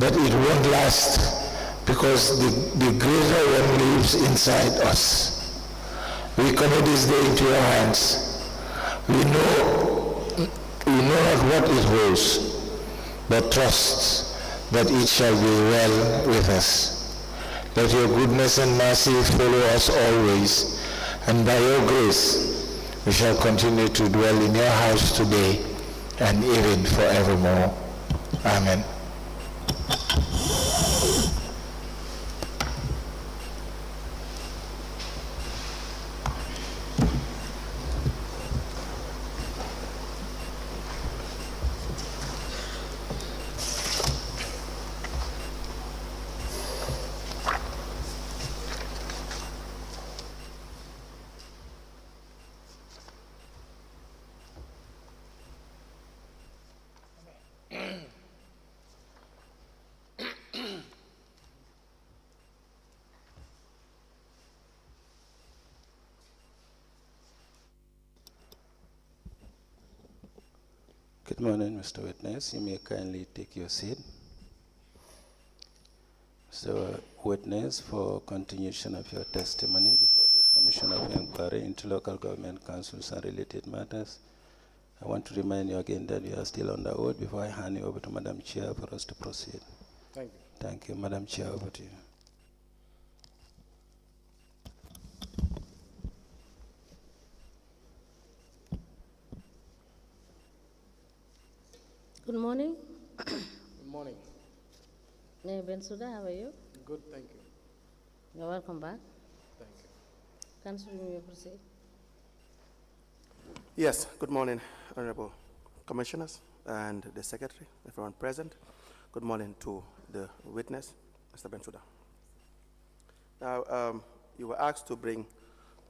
but it won't last because the greater one lives inside us. We commit this day into your hands. We know not what it holds, but trust that it shall be well with us. Let your goodness and mercy follow us always, and by your grace we shall continue to dwell in your house today and even forevermore. Amen. Good morning, Mr. Witness. You may kindly take your seat. Mr. Witness, for continuation of your testimony before this Commission of Inquiry into Local Government Councils and related matters, I want to remind you again that you are still on the oath before I hand you over to Madam Chair for us to proceed. Thank you. Thank you. Madam Chair, over to you. Good morning. Good morning. BENSOUDA, how are you? Good, thank you. You're welcome back. Thank you. Councillor, you may proceed. Yes, good morning, Honorable Commissioners and the Secretary, everyone present. Good morning to the witness, Mr. BENSOUDA. Now, you were asked to bring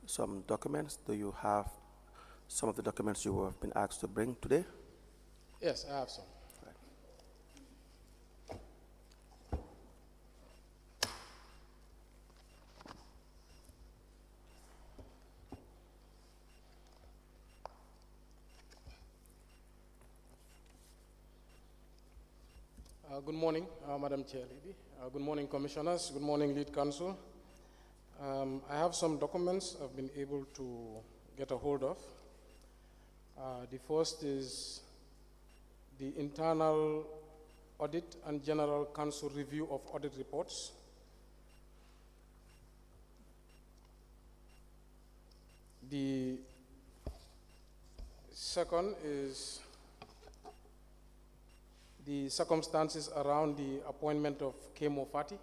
some documents. Do you have some of the documents you have been asked to bring today? Yes, I have some. Good morning, Madam Chair Lady. Good morning, Commissioners. Good morning, Lead Counsel. I have some documents I've been able to get a hold of. The first is the Internal Audit and General Counsel Review of Audit Reports. The second is the circumstances around the appointment of Kemo Fati.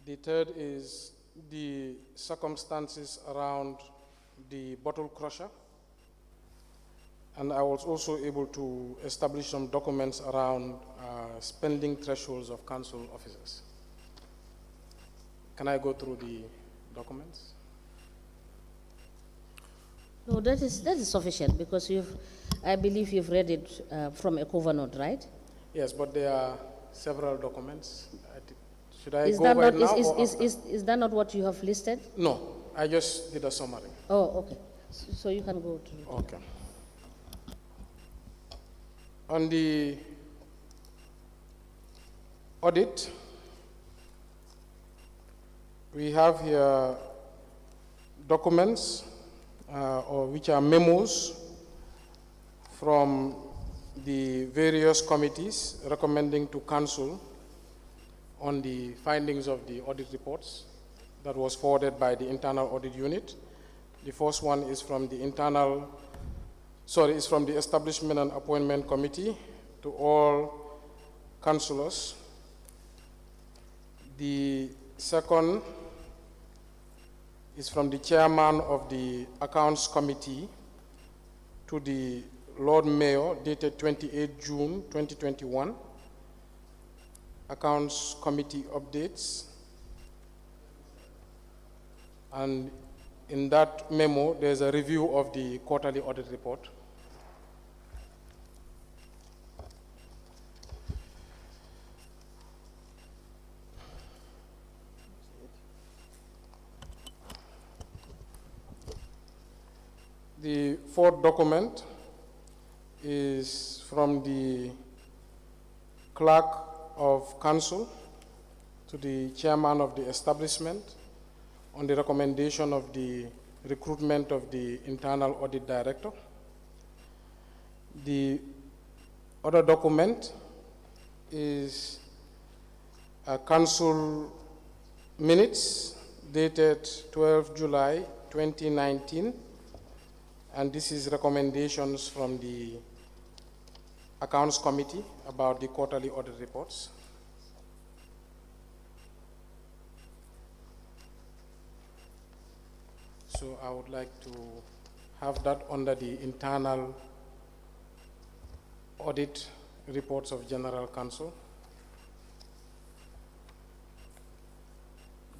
The third is the circumstances around the bottle crusher. And I was also able to establish some documents around spending thresholds of council officers. Can I go through the documents? No, that is sufficient because I believe you've read it from a cover note, right? Yes, but there are several documents. Should I Is go that right not, now? is that not what you have listed? No, I just did a summary. Oh, okay. So you can go to. Okay. On the audit, we have here documents or which are memos from the various committees recommending to council on the findings of the audit reports that was forwarded by the internal audit unit. The first one is from the from the Establishment and Appointment Committee to all councillors. The second is from the chairman of the Accounts Committee to the Lord Mayor, dated 28 June 2021. Accounts Committee updates. And in that memo, there's a review of the quarterly audit report. The fourth document is from the clerk of council to the chairman of the establishment on the recommendation of the recruitment of the internal audit director. The other document is a council minutes dated 12 July 2019, and this is recommendations from the accounts committee about the quarterly audit reports. So I would like to have that under the internal audit reports of General Counsel.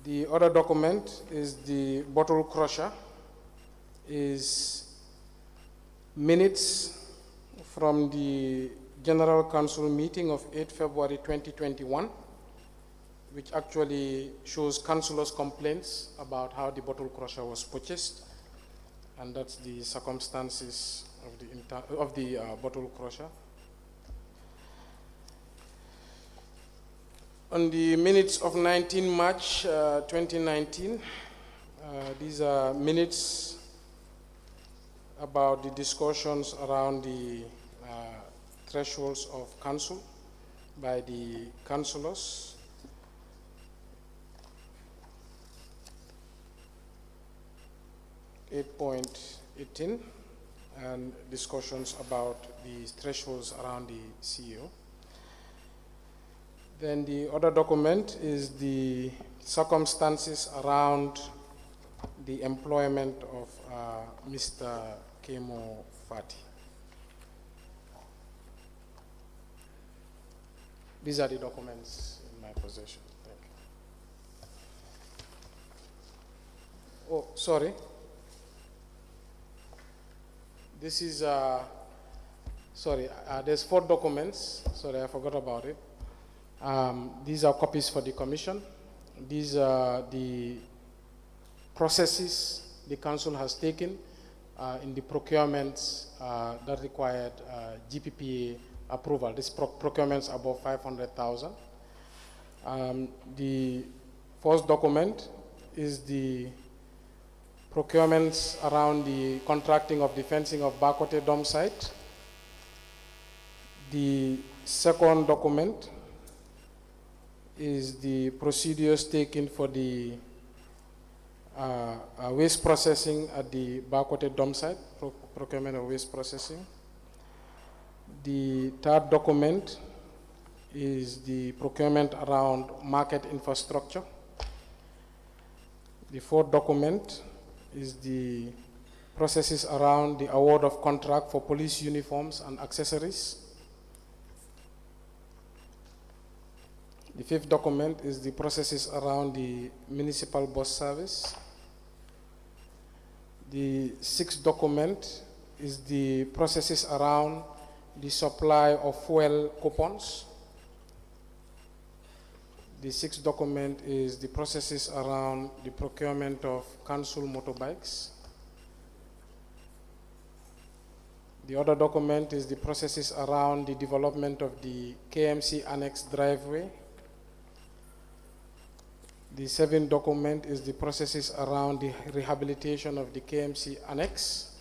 The other document is the bottle crusher, is minutes from the General Council meeting of 8 February 2021, which actually shows councillors' complaints about how the bottle crusher was purchased, and that's the circumstances of the bottle crusher. On the minutes of 19 March 2019, these are minutes about the discussions around the thresholds of council by the councillors. (8.18) and discussions about the thresholds around the CEO. Then the other document is the circumstances around the employment of Mr. Kemo Fati. These are the documents in my possession. Thank you. Oh, sorry. This is, there's 4 documents. Sorry, I forgot about it. These are copies for the commission. These are the processes the council has taken in the procurements that required GPPA approval. These procurements above 500,000. The first document is the procurements around the contracting of the fencing of Bakote Dome site. The second document is the procedures taken for the waste processing at the Bakote Dome site, procurement of waste processing. The third document is the procurement around market infrastructure. The fourth document is the processes around the award of contract for police uniforms and accessories. The fifth document is the processes around the municipal bus service. The sixth document is the processes around the supply of fuel coupons. The sixth document is the processes around the procurement of council motorbikes. The other document is the processes around the development of the KMC Annex driveway. The seventh document is the processes around the rehabilitation of the KMC Annex.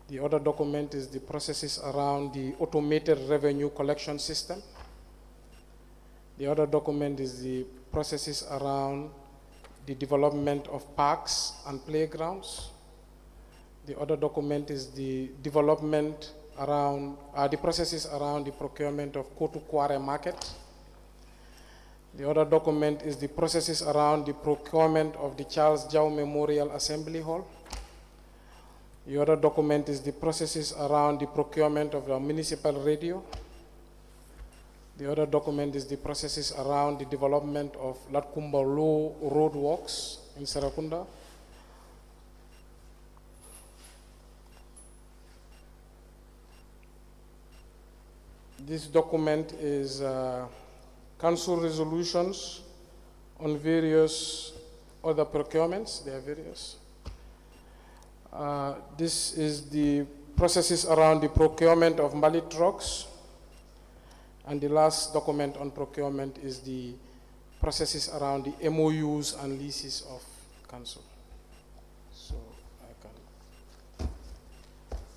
The other document is the processes around the automated revenue collection system. The other document is the processes around the development of parks and playgrounds. The other document is the development around, the processes around the procurement of Kotukware Market. The other document is the processes around the procurement of the Charles Jau Memorial Assembly Hall. The other document is the processes around the procurement of the municipal radio. The other document is the processes around the development of Latkumba Low roadworks in Serakunda. This document is council resolutions on various other procurements. There are various. This is the processes around the procurement of Mali trucks. And the last document on procurement is the processes around the MOUs and leases of council. So I can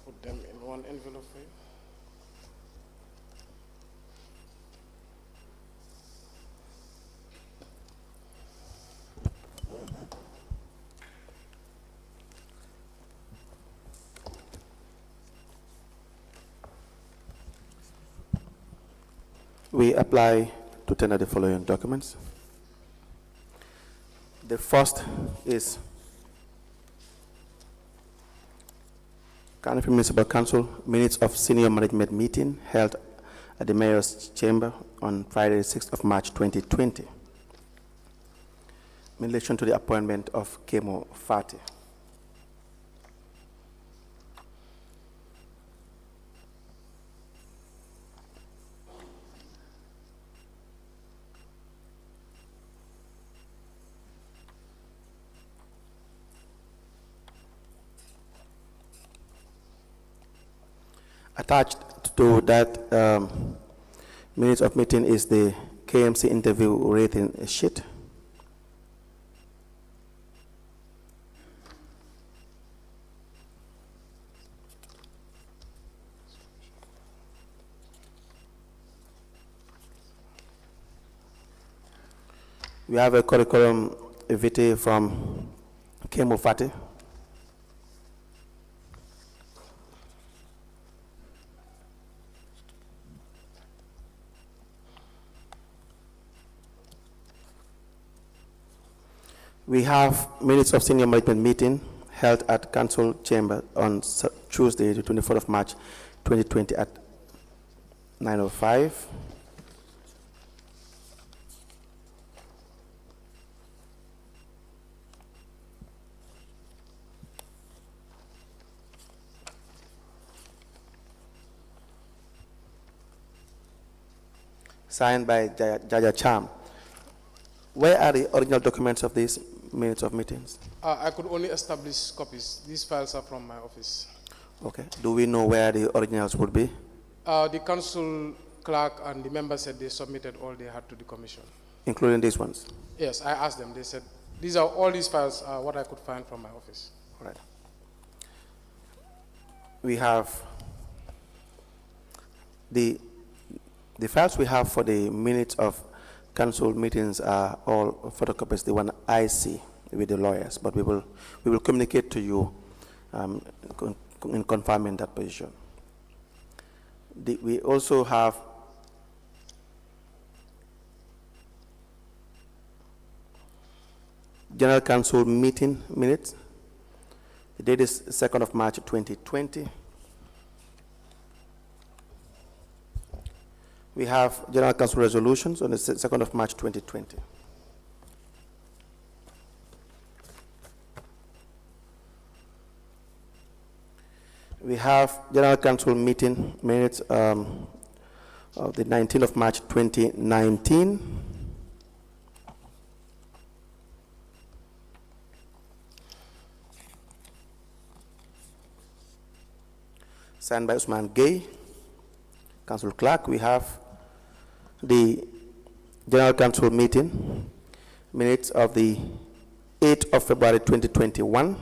put them in one envelope for you. We apply to tender the following documents. The first is Cardiff Municipal Council minutes of senior management meeting held at the Mayor's Chamber on Friday, 6th of March 2020 in relation to the appointment of Kemo Fati. Attached to that minutes of meeting is the KMC interview rating sheet. We have a curriculum vitae from Kemo Fati. We have minutes of senior management meeting held at Council Chamber on Tuesday, the 24th of March, 2020 at 9:05. Signed by Yahya Jammeh. Where are the original documents of these minutes of meetings? I could only establish copies. These files are from my office. Okay. Do we know where the originals would be? The council clerk and the members said they submitted all they had to the commission. Including these ones? Yes, I asked them. They said, all these files are what I could find from my office. All right. We have the files we have for the minutes of council meetings are all photocopies, the one I see with the lawyers, but we will communicate to you in confirming that position. We also have General Council meeting minutes. The date is 2nd of March 2020. We have General Council resolutions on the 2nd of March 2020. We have General Council meeting minutes of the 19th of March 2019. Signed by Usman Gay, Council Clerk. We have the General Council meeting minutes of the 8th of February 2021.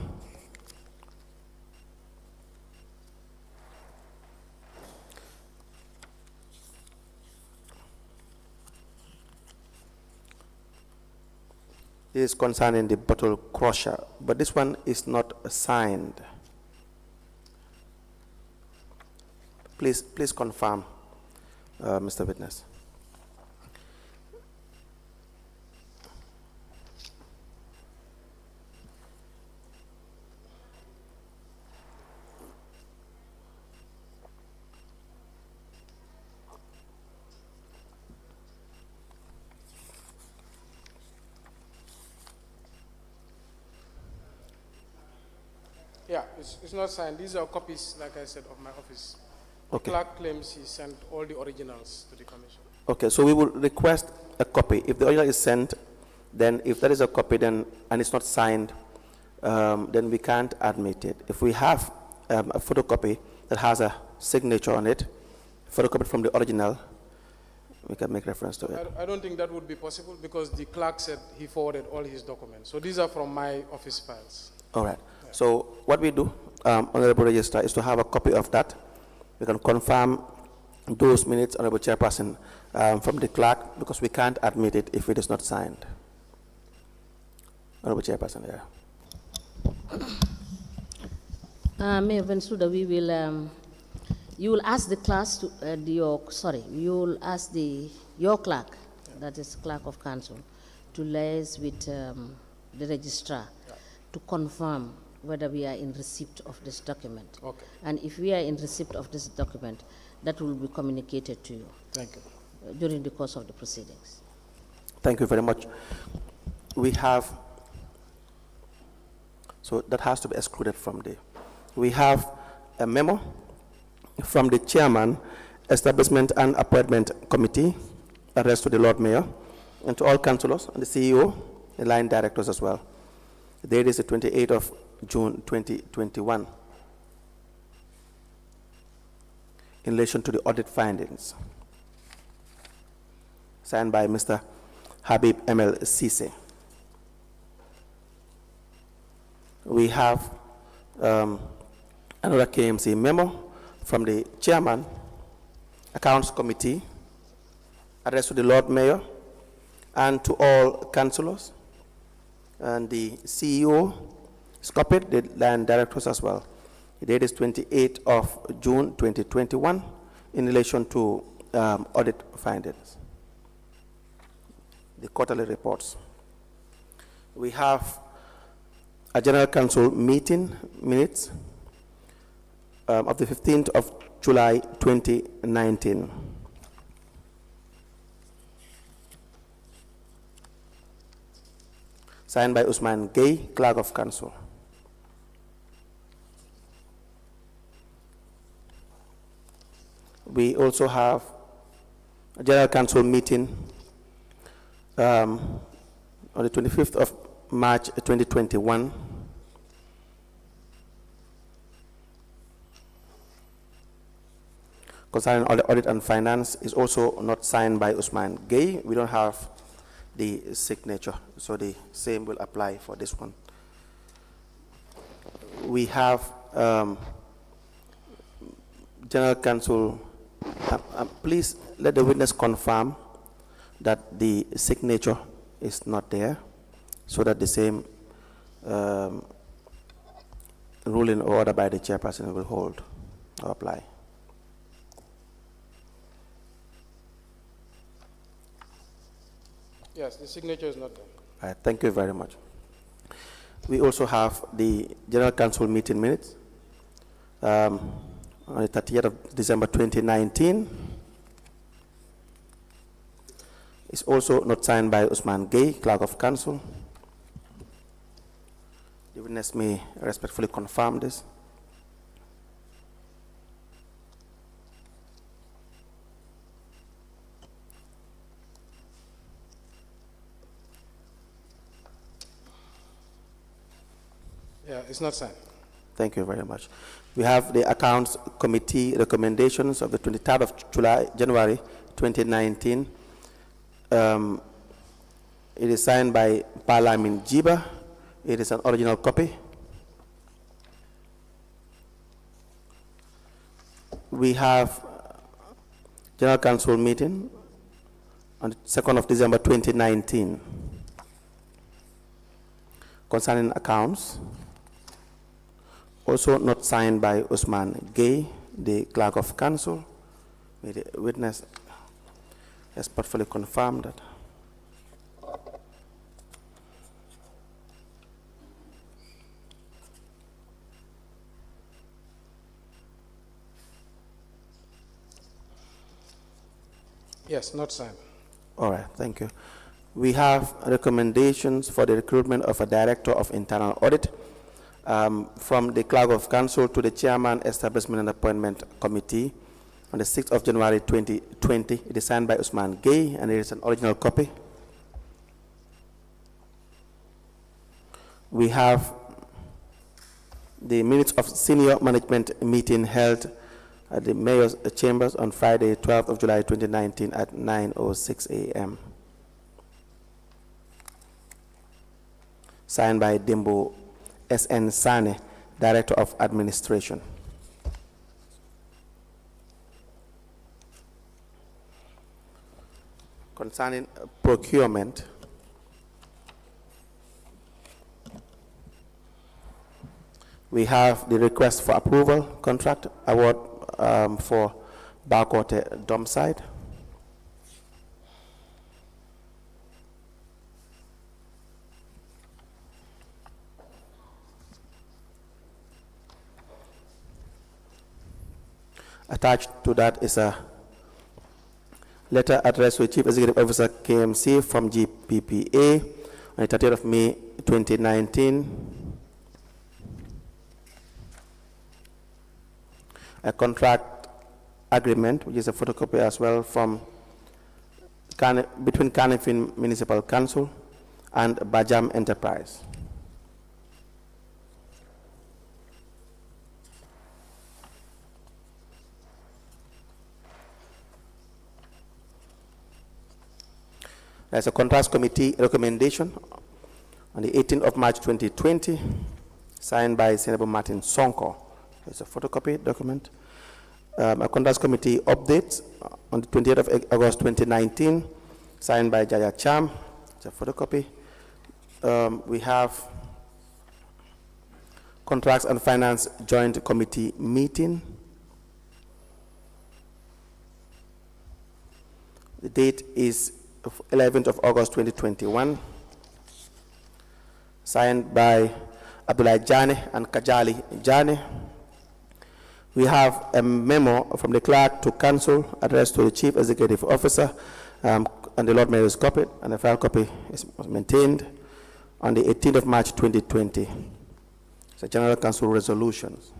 This is concerning the bottle crusher, but this one is not signed. Please confirm, Mr. Witness. Yeah, it's not signed. These are copies, like I said, of my office. Okay. The clerk claims he sent all the originals to the commission. Okay, so we will request a copy. If the original is sent, then if there is a copy then and it's not signed, then we can't admit it. If we have a photocopy that has a signature on it, photocopied from the original, we can make reference to it. I don't think that would be possible because the clerk said he forwarded all his documents. So these are from my office files. All right. So what we do, Honorable Registrar, is to have a copy of that. We can confirm those minutes, Honorable Chairperson, from the clerk, because we can't admit it if it is not signed. Honorable Chairperson, yeah. Mayor BENSOUDA, we will, you will ask the class to, you will ask your clerk, that is clerk of council, to liaise with the registrar to confirm whether we are in receipt of this document. Okay. And if we are in receipt of this document, that will be communicated to you. Thank you. During the course of the proceedings. Thank you very much. We have, so that has to be excluded from the, we have a memo from the chairman, Establishment and Appointment Committee, addressed to the Lord Mayor, and to all councillors and the CEO, the line directors as well. The date is the 28th of June 2021. In relation to the audit findings, signed by Mr. Habib ML Sise. We have another KMC memo from the chairman, Accounts Committee, addressed to the Lord Mayor and to all councillors, and the CEO is copied, the line directors as well. The date is 28th of June 2021 in relation to audit findings, the quarterly reports. We have a General Council meeting minutes of the 15th of July 2019. Signed by Usman Gay, Clerk of Council. We also have a General Council meeting on the 25th of March 2021. Concerning audit and finance is also not signed by Usman Gay. We don't have the signature, so the same will apply for this one. We have General Council, please let the witness confirm that the signature is not there, so that the same ruling or order by the chairperson will hold or apply. Yes, the signature is not there. All right, thank you very much. We also have the General Council meeting minutes on the 30th of December 2019. It's also not signed by Usman Gay, Clerk of Council. The witness may respectfully confirm this. Yeah, it's not signed. Thank you very much. We have the Accounts Committee recommendations of the 23rd of January 2019. It is signed by Parlamin Jiba. It is an original copy. We have General Council meeting on the 2nd of December 2019 concerning accounts. Also not signed by Usman Gay, the Clerk of Council. May the witness respectfully confirm that. Yes, not signed. All right, thank you. We have recommendations for the recruitment of a Director of Internal Audit from the Clerk of Council to the Chairman, Establishment and Appointment Committee on the 6th of January 2020. It is signed by Usman Gay, and it is an original copy. We have the minutes of senior management meeting held at the Mayor's Chambers on Friday, 12th of July 2019 at 9:06 a.m. Signed by Dimbo S.N. Sane, Director of Administration. Concerning procurement, we have the request for approval, contract award for Bakote dump site. Attached to that is a letter addressed to the Chief Executive Officer KMC from GPPA on the 30th of May 2019. A contract agreement, which is a photocopy as well, from between Kanifing Municipal Council and Bajam Enterprise. There's a contracts committee recommendation on the 18th of March 2020, signed by Senator Martin Sonko. It's a photocopy document. A contracts committee update on the 28th of August 2019, signed by Yahya Jammeh. It's a photocopy. We have contracts and finance joint committee meeting. The date is 11th of August 2021, signed by Abdullah Jammeh and Kajali Jammeh. We have a memo from the clerk to council addressed to the Chief Executive Officer, and the Lord Mayor is copied, and the file copy is maintained on the 18th of March 2020. It's a General Council resolutions,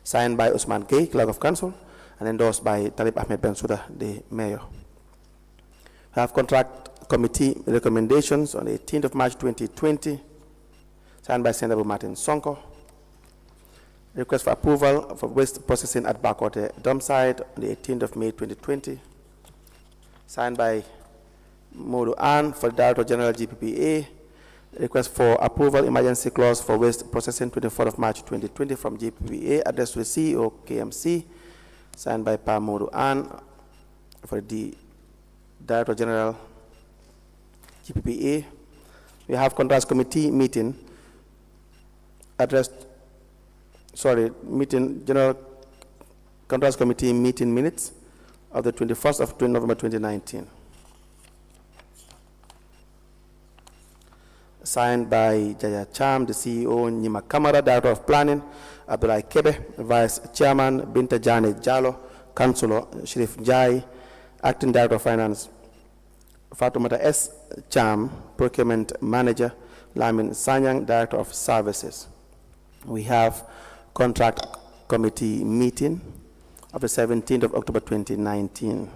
signed by Usman Gay, Clerk of Council, and endorsed by TALIB Ahmed BENSOUDA, the Mayor. We have contract committee recommendations on the 18th of March 2020, signed by Senator Martin Sonko. Request for approval for waste processing at Bakote dump site on the 18th of May 2020, signed by Modu Ann for the Director General GPPA. Request for approval emergency clause for waste processing 24th of March 2020 from GPPA, addressed to the CEO KMC, signed by Pa Modu Ann for the Director General GPPA. We have contracts committee meeting General Contracts Committee meeting minutes of the 21st of November 2019. Signed by Yahya Jammeh, the CEO, Nyima Kamara, Director of Planning, Abdullah Kebe, Vice Chairman, Binta Jane Jalo, Councillor Sharif Jai, Acting Director of Finance, Fatoumata S. Cham, Procurement Manager, Lamin Sanyang, Director of Services. We have contract committee meeting of the 17th of October 2019.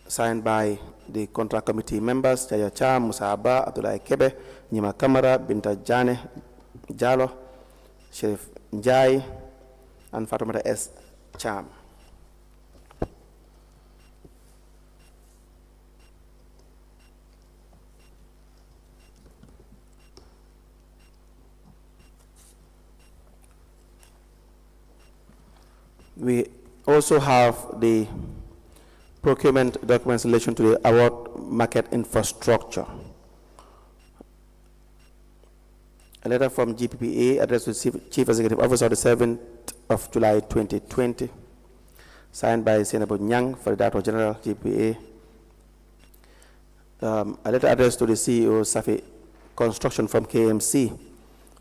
Signed by the contract committee members, Yahya Jammeh, Musa Abba, Abdullah Kebe, Nyima Kamara, Binta Jane Jalo, Sharif Njai, and Fatoumata S. Cham. We also have the procurement documents in relation to the award market infrastructure. A letter from GPPA addressed to the Chief Executive Officer on the 7th of July 2020, signed by Senator Nyang for the Director General GPPA. A letter addressed to the CEO Safi Construction from KMC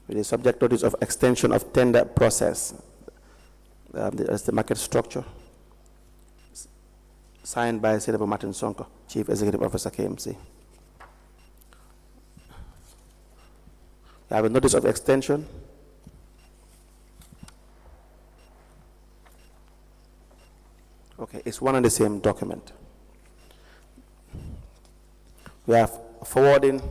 with the subject notice of extension of tender process. That's the market structure, signed by Senator Martin Sonko, Chief Executive Officer KMC. I have a notice of extension. Okay, it's one and the same document. We have forwarding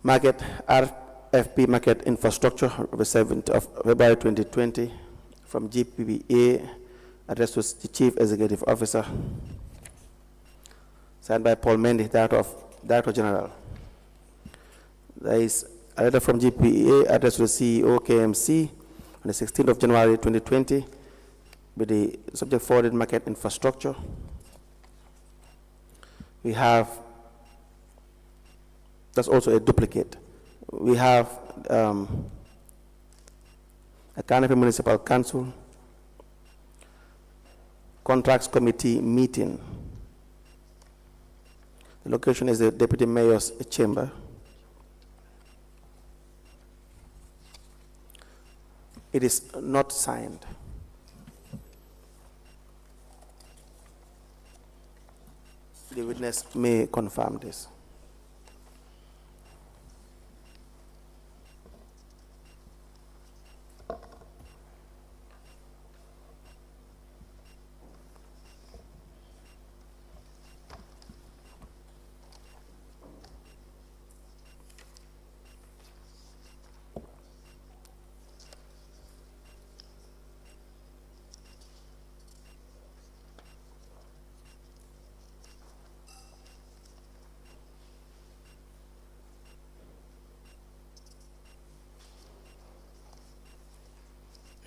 Market, RFP Market Infrastructure of the 7th of February 2020 from GPPA, addressed to the Chief Executive Officer, signed by Paul Mendy, Director General. There is a letter from GPPA addressed to the CEO, KMC, on the 16th of January 2020 with the subject forwarded market infrastructure. We have, that's also a duplicate. We have a Carnegie Municipal Council Contracts Committee meeting. The location is the Deputy Mayor's chamber. It is not signed. The witness may confirm this.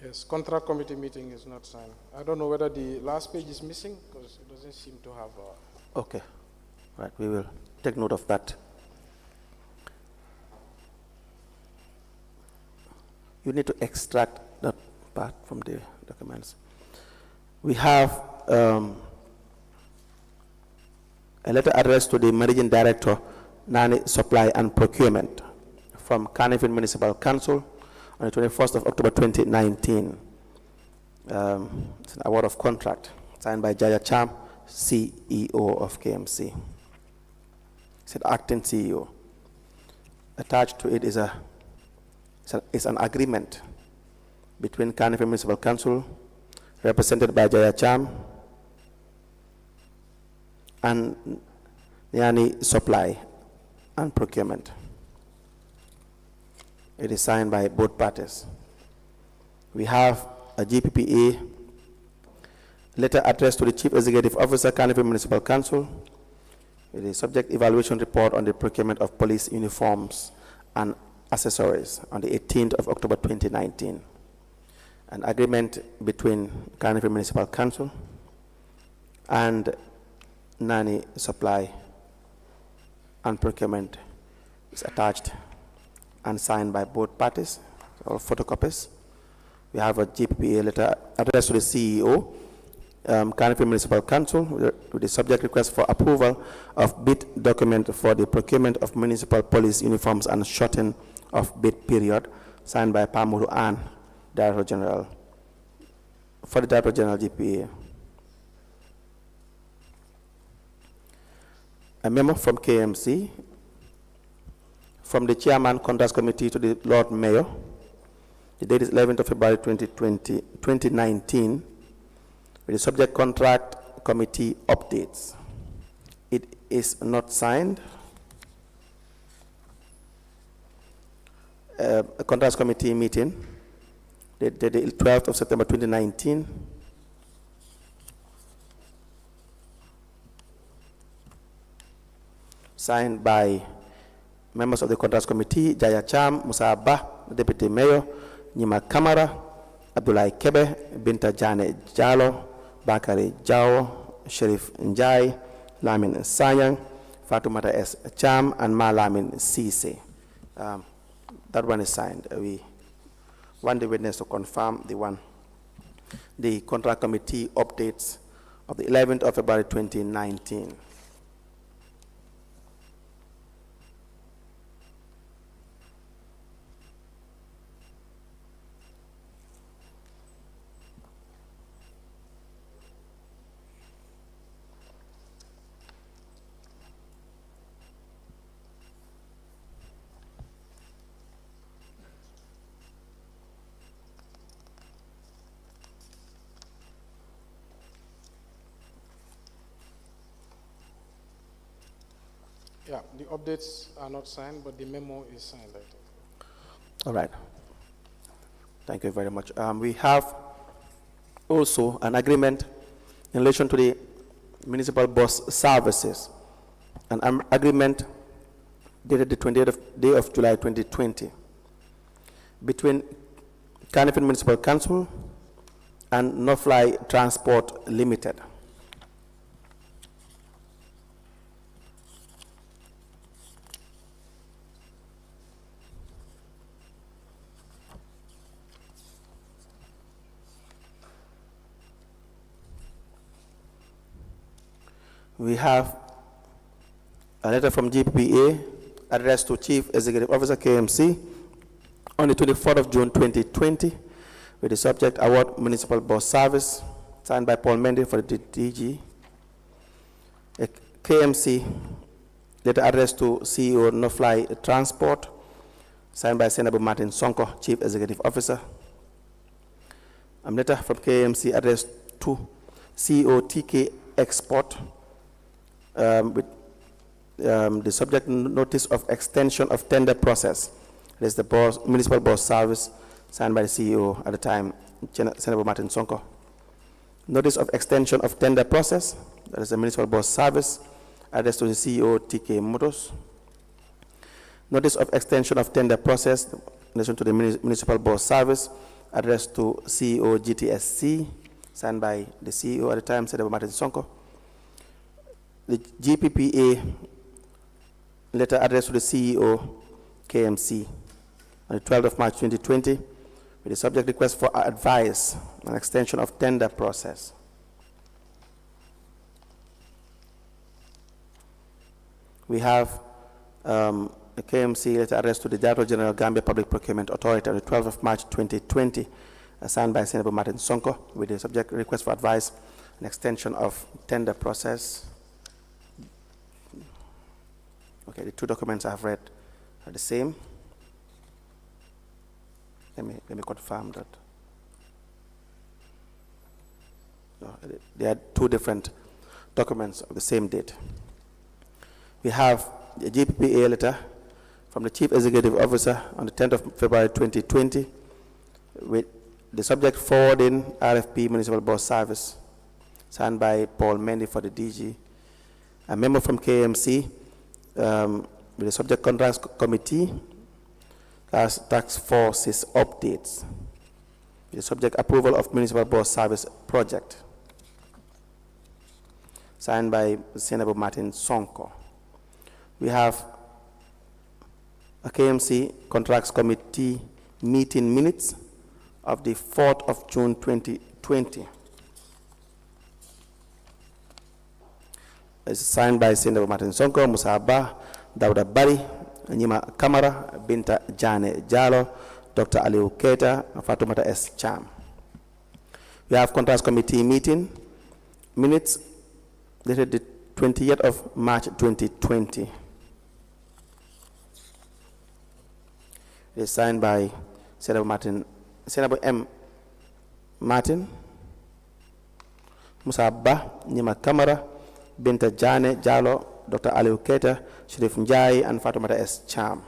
Yes, contract committee meeting is not signed. I don't know whether the last page is missing because it doesn't seem to have Okay, right, we will take note of that. You need to extract that part from the documents. We have a letter addressed to the Managing Director, Nani Supply and Procurement from Carnegie Municipal Council on the 21st of October 2019. It's an award of contract signed by Yahya Jammeh, CEO of KMC. It's an acting CEO. Attached to it is an agreement between Carnegie Municipal Council, represented by Yahya Jammeh, and Nani Supply and Procurement. It is signed by both parties. We have a GPPA letter addressed to the Chief Executive Officer, Carnegie Municipal Council, with a subject evaluation report on the procurement of police uniforms and accessories on the 18th of October 2019. An agreement between Carnegie Municipal Council and Nani Supply and Procurement is attached and signed by both parties, or photocopies. We have a GPPA letter addressed to the CEO, Carnegie Municipal Council, with the subject request for approval of bid document for the procurement of municipal police uniforms and shortening of bid period, signed by Pamuru Ann, Director General, for the Director General GPA. A memo from KMC, from the Chairman Contracts Committee to the Lord Mayor. The date is 11th of February 2019, with the subject contract committee updates. It is not signed. A contracts committee meeting, the 12th of September 2019. Signed by members of the Contracts Committee, Yahya Jammeh, Musa Abba, Deputy Mayor, Nima Kamara, Abdullah Kebe, Binta Jane Jalo, Bakari Jao, Sherif Njai, Lamin Sanyang, Fatumata S. Cham, and Malamin Sise. That one is signed. We want the witness to confirm the contract committee updates of the 11th of February 2019. Yeah, the updates are not signed, but the memo is signed, I think. All right. Thank you very much. We have also an agreement in relation to the municipal bus services, an agreement dated the 28th day of July 2020 between Carnifing Municipal Council and No-Fly Transport Limited. We have a letter from GPPA addressed to Chief Executive Officer KMC on the 24th of June 2020 with the subject award municipal bus service signed by Paul Mendy for the DG. A KMC letter addressed to CEO No-Fly Transport signed by Senator Martin Sonko, Chief Executive Officer. A letter from KMC addressed to CEO TK Export with the subject notice of extension of tender process. It is the municipal bus service signed by the CEO at the time, Senator Martin Sonko. Notice of extension of tender process, that is the municipal bus service, addressed to the CEO TK Motors. Notice of extension of tender process in relation to the municipal bus service, addressed to CEO GTSC, signed by the CEO at the time, Senator Martin Sonko. The GPPA letter addressed to the CEO KMC on the 12th of March 2020 with the subject request for advice on extension of tender process. We have a KMC letter addressed to the Director General Gambia Public Procurement Authority on the 12th of March 2020 signed by Senator Martin Sonko with the subject request for advice on extension of tender process. Okay, the two documents I have read are the same. Let me confirm that. No, they are two different documents of the same date. We have the GPPA letter from the Chief Executive Officer on the 10th of February 2020 with the subject forwarding RFP municipal bus service signed by Paul Mendy for the DG. A memo from KMC with the subject contracts committee as task forces updates with the subject approval of municipal bus service project signed by Senator Martin Sonko. We have a KMC contracts committee meeting minutes of the 4th of June 2020. It's signed by Senator Martin Sonko, Musa Abba, Dauda Bari, Nyima Kamara, Binta Jane Jalo, Dr. Aliu Keita, and Fatoumata S. Cham. We have contracts committee meeting minutes dated the 20th of March 2020. It is signed by Senator M. Martin, Musa Abba, Nyima Kamara, Binta Jane Jalo, Dr. Aliu Keita, Sharif Njai, and Fatoumata S. Cham.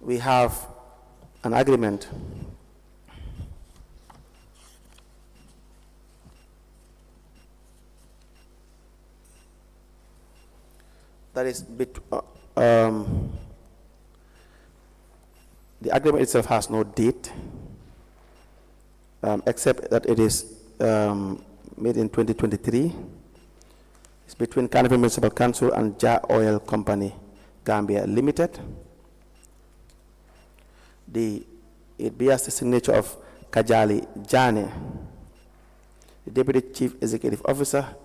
We have an agreement that is the agreement itself has no date, except that it is made in 2023. It's between Carnival Municipal Council and Jar Oil Company, Gambia Limited. It bears the signature of Kajali Jane, the Deputy Chief Executive Officer,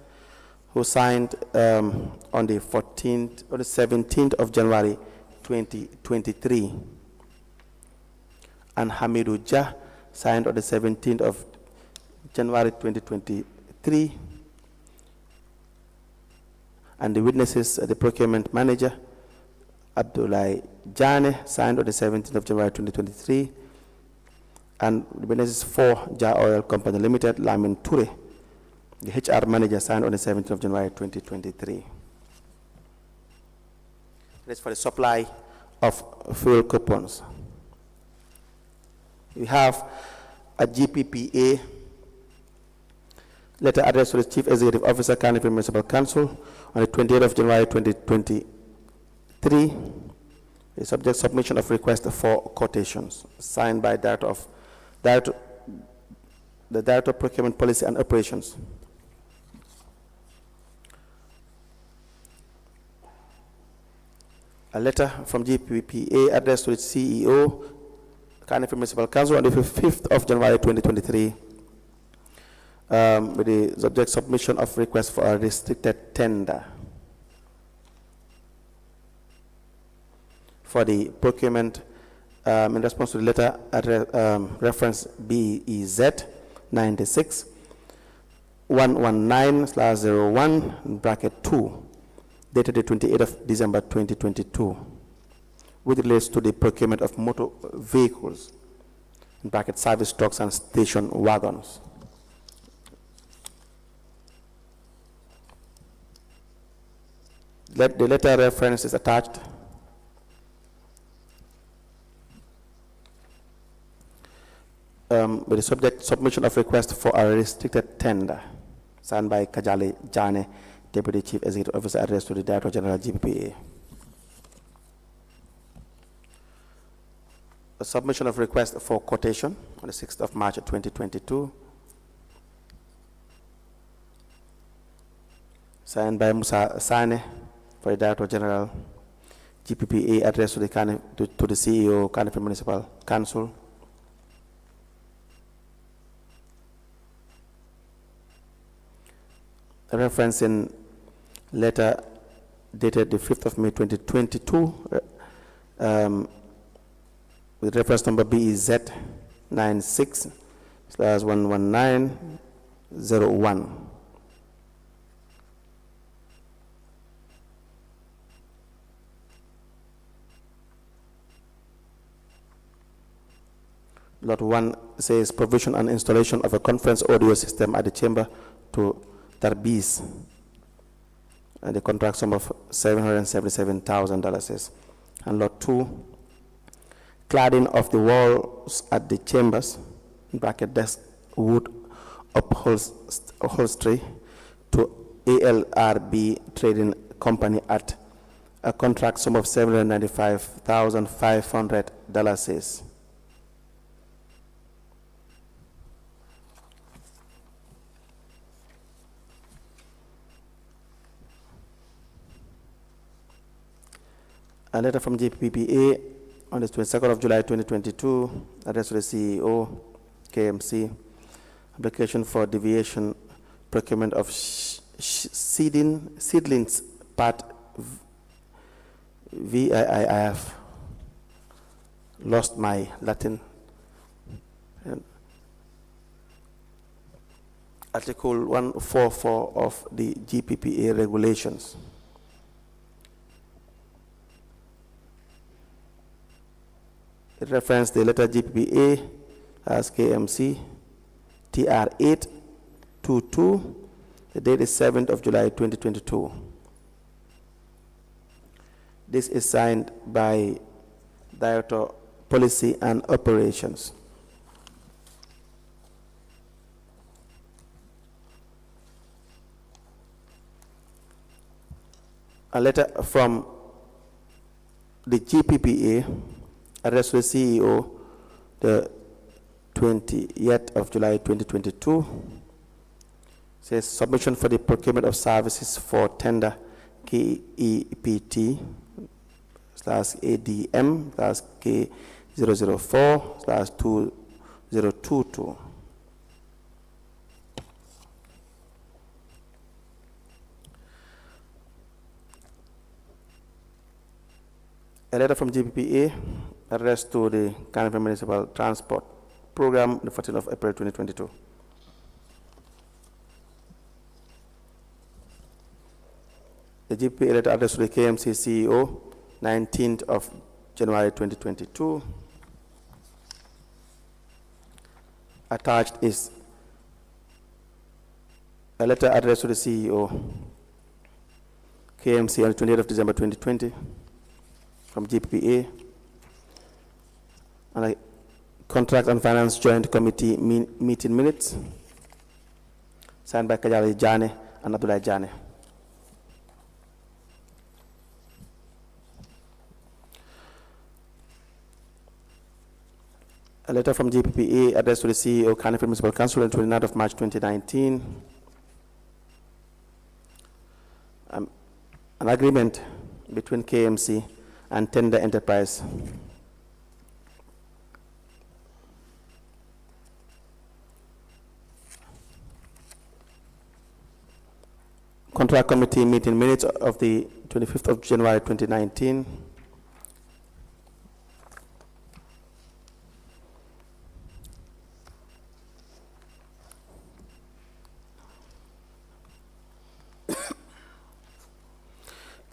who signed on the 17th of January 2023, and Hamidou Jah signed on the 17th of January 2023, and the witnesses, the procurement manager, Abdullah Jane, signed on the 17th of January 2023, and the witnesses for Jar Oil Company Limited, Lamin Toure, the HR manager signed on the 17th of January 2023. That's for the supply of fuel coupons. We have a GPPA letter addressed to the Chief Executive Officer, Carnival Municipal Council on the 28th of January 2023. The subject submission of request for quotations, signed by the Director of Procurement Policy and Operations. A letter from GPPA addressed to the CEO, Carnival Municipal Council on the 5th of January 2023, with the subject submission of request for a restricted tender for the procurement in response to the letter reference BEZ 96 119/01 bracket 2 dated the 28th of December 2022, which relates to the procurement of motor vehicles in bracket service trucks and station wagons. The letter reference is attached. With the subject submission of request for a restricted tender, signed by Yahya Jammeh, Deputy Chief Executive Officer, addressed to the Director General GPPA. A submission of request for quotation on the 6th of March 2022, signed by Musa Sane for the Director General GPPA, addressed to the CEO, Carnival Municipal Council. A reference in letter dated the 5th of May 2022, with reference number BEZ 96/119/01. Lot 1 says provision and installation of a conference audio system at the chamber to Tarbis, and the contract sum of $777,000. And lot 2, cladding of the walls at the chambers, bracket desk wood upholstery, to ALRB Trading Company at a contract sum of $795,500. A letter from GPPA on the 22nd of July 2022, addressed to the CEO, KMC, application for deviation procurement of seedlings part VIIF. Lost my Latin. Article 144 of the GPPA regulations. It referenced the letter GPPA as KMC TR 822. The date is 7th of July 2022. This is signed by Director Policy and Operations. A letter from the GPPA addressed to the CEO, the 20th of July 2022, says submission for the procurement of services for tender KEPT/ADM/K004/2022. A letter from GPPA addressed to the Carnival Municipal Transport Program, the 14th of April 2022. The GPPA letter addressed to the KMC CEO, 19th of January 2022. Attached is A letter addressed to the CEO, KMC, on the 28th of December 2020 from GPPA, and a Contract and Finance Joint Committee meeting minutes, signed by Yahya Jammeh and Abdullah Jammeh. A letter from GPPA addressed to the CEO, Cardiff Municipal Council, on 29th of March 2019. An agreement between KMC and Tender Enterprise Contract Committee meeting minutes of the 25th of January 2019.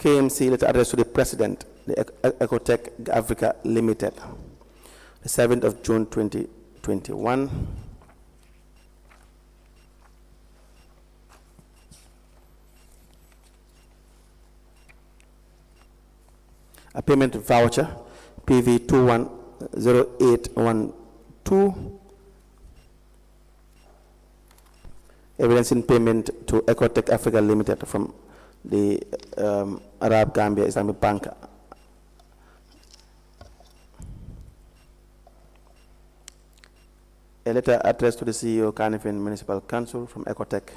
KMC letter addressed to the President, the Ecotech Africa Limited, the 7th of June 2021. A payment voucher, PV 210812, evidencing payment to Ecotech Africa Limited from the Arab Gambia Islamic Bank. A letter addressed to the CEO, Cardiff Municipal Council from Ecotech.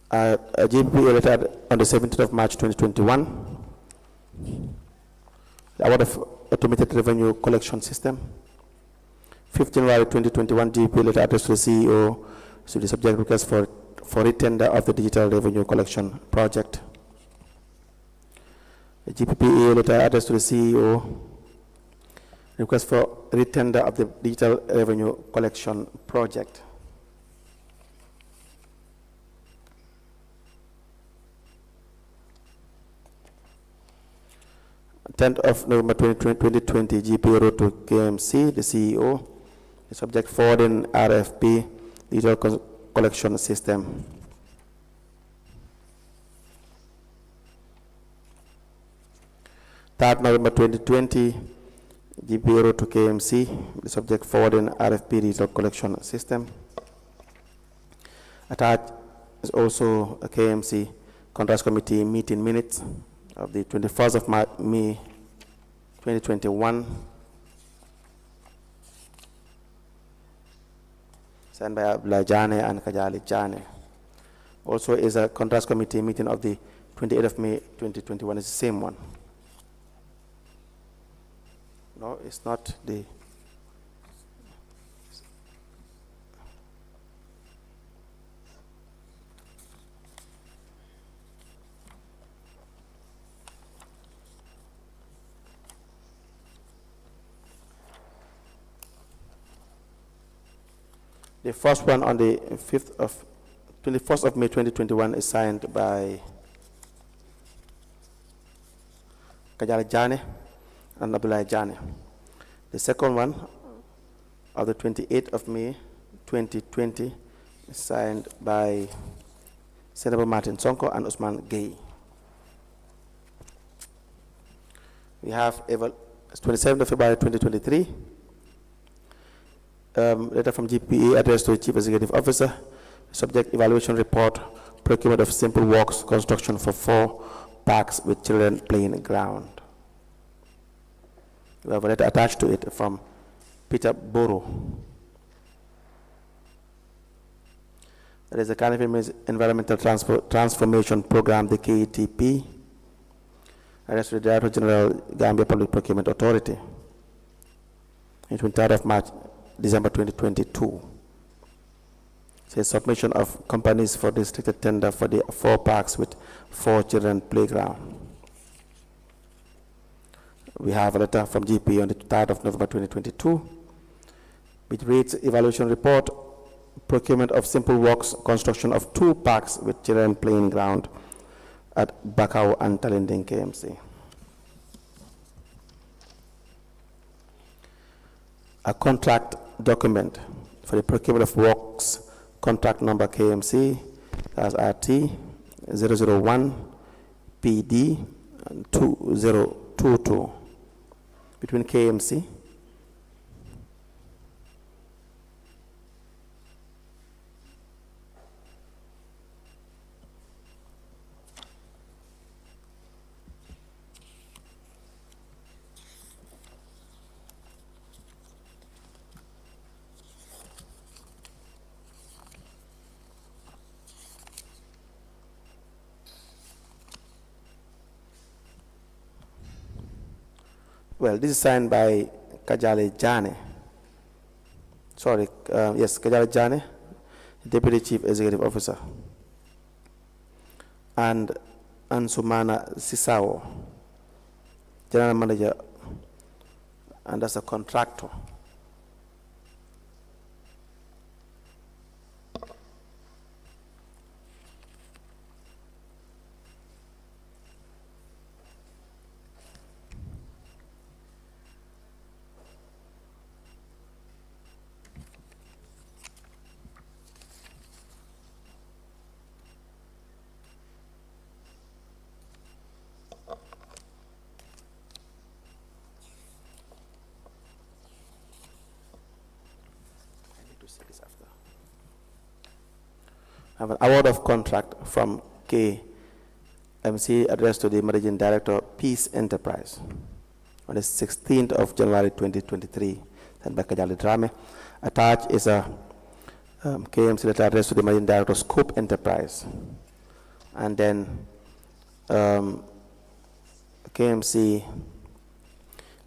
A GPPA letter on the 17th of March 2021. The award of automated revenue collection system. 15th January 2021, GPPA letter addressed to the CEO to the subject request for retender of the digital revenue collection project. The GPPA letter addressed to the CEO request for retender of the digital revenue collection project. 10th of November 2020, GPA wrote to KMC, the CEO, the subject forwarding RFP digital collection system. Third November 2020, GPA wrote to KMC, the subject forwarding RFP digital collection system. Attached is also a KMC Contracts Committee meeting minutes of the 21st of May 2021, signed by Abdullah Jammeh and Kajali Jammeh. Also is a Contracts Committee meeting of the 28th of May 2021. It's the same one. No, it's not the. The first one on the 21st of May 2021 is signed by Kajali Jammeh and Abdullah Jammeh. The second one of the 28th of May 2020 is signed by Senator Martin Sonko and Usman Gay. We have 27th of February 2023. Letter from GPA addressed to the Chief Executive Officer, subject evaluation report, procurement of simple works construction for 4 parks with children playing ground. We have a letter attached to it from Peter Boro. There is a Cardiff Environmental Transformation Program, the KETP, addressed to the Director General, Gambia Public Procurement Authority, on 23rd of March, December 2022. Says submission of companies for restricted tender for the 4 parks with 4 children playground. We have a letter from GP on the 3rd of November 2022, which reads evaluation report, procurement of simple works, construction of 2 parks with children playing ground, at Bakau and Talinding KMC. A contract document for the procurement of works, contract number KMC, as RT 001 PD 2022 between KMC Well, this is signed by Yahya Jammeh. Yes, Yahya Jammeh, Deputy Chief Executive Officer, and Ansumana Sisao, General Manager, and as a contractor. I have an award of contract from KMC addressed to the Managing Director, Peace Enterprise, on the 16th of January 2023, sent by Yahya Jammeh. Attached is a KMC letter addressed to the Managing Director, Scope Enterprise, and then KMC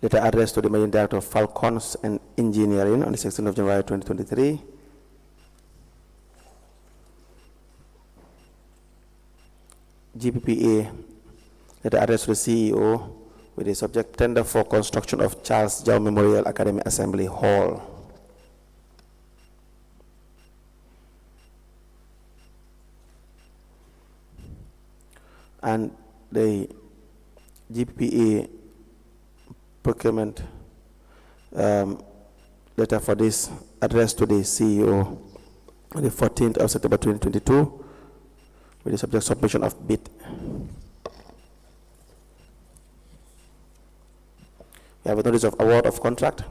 letter addressed to the Managing Director of Falcons and Engineering on the 16th of January 2023. GPPA letter addressed to the CEO with the subject tender for construction of Charles Jau Memorial Academy Assembly Hall. And the GPPA procurement letter for this addressed to the CEO on the 14th of September 2022 with the subject submission of bid. We have a notice of award of contract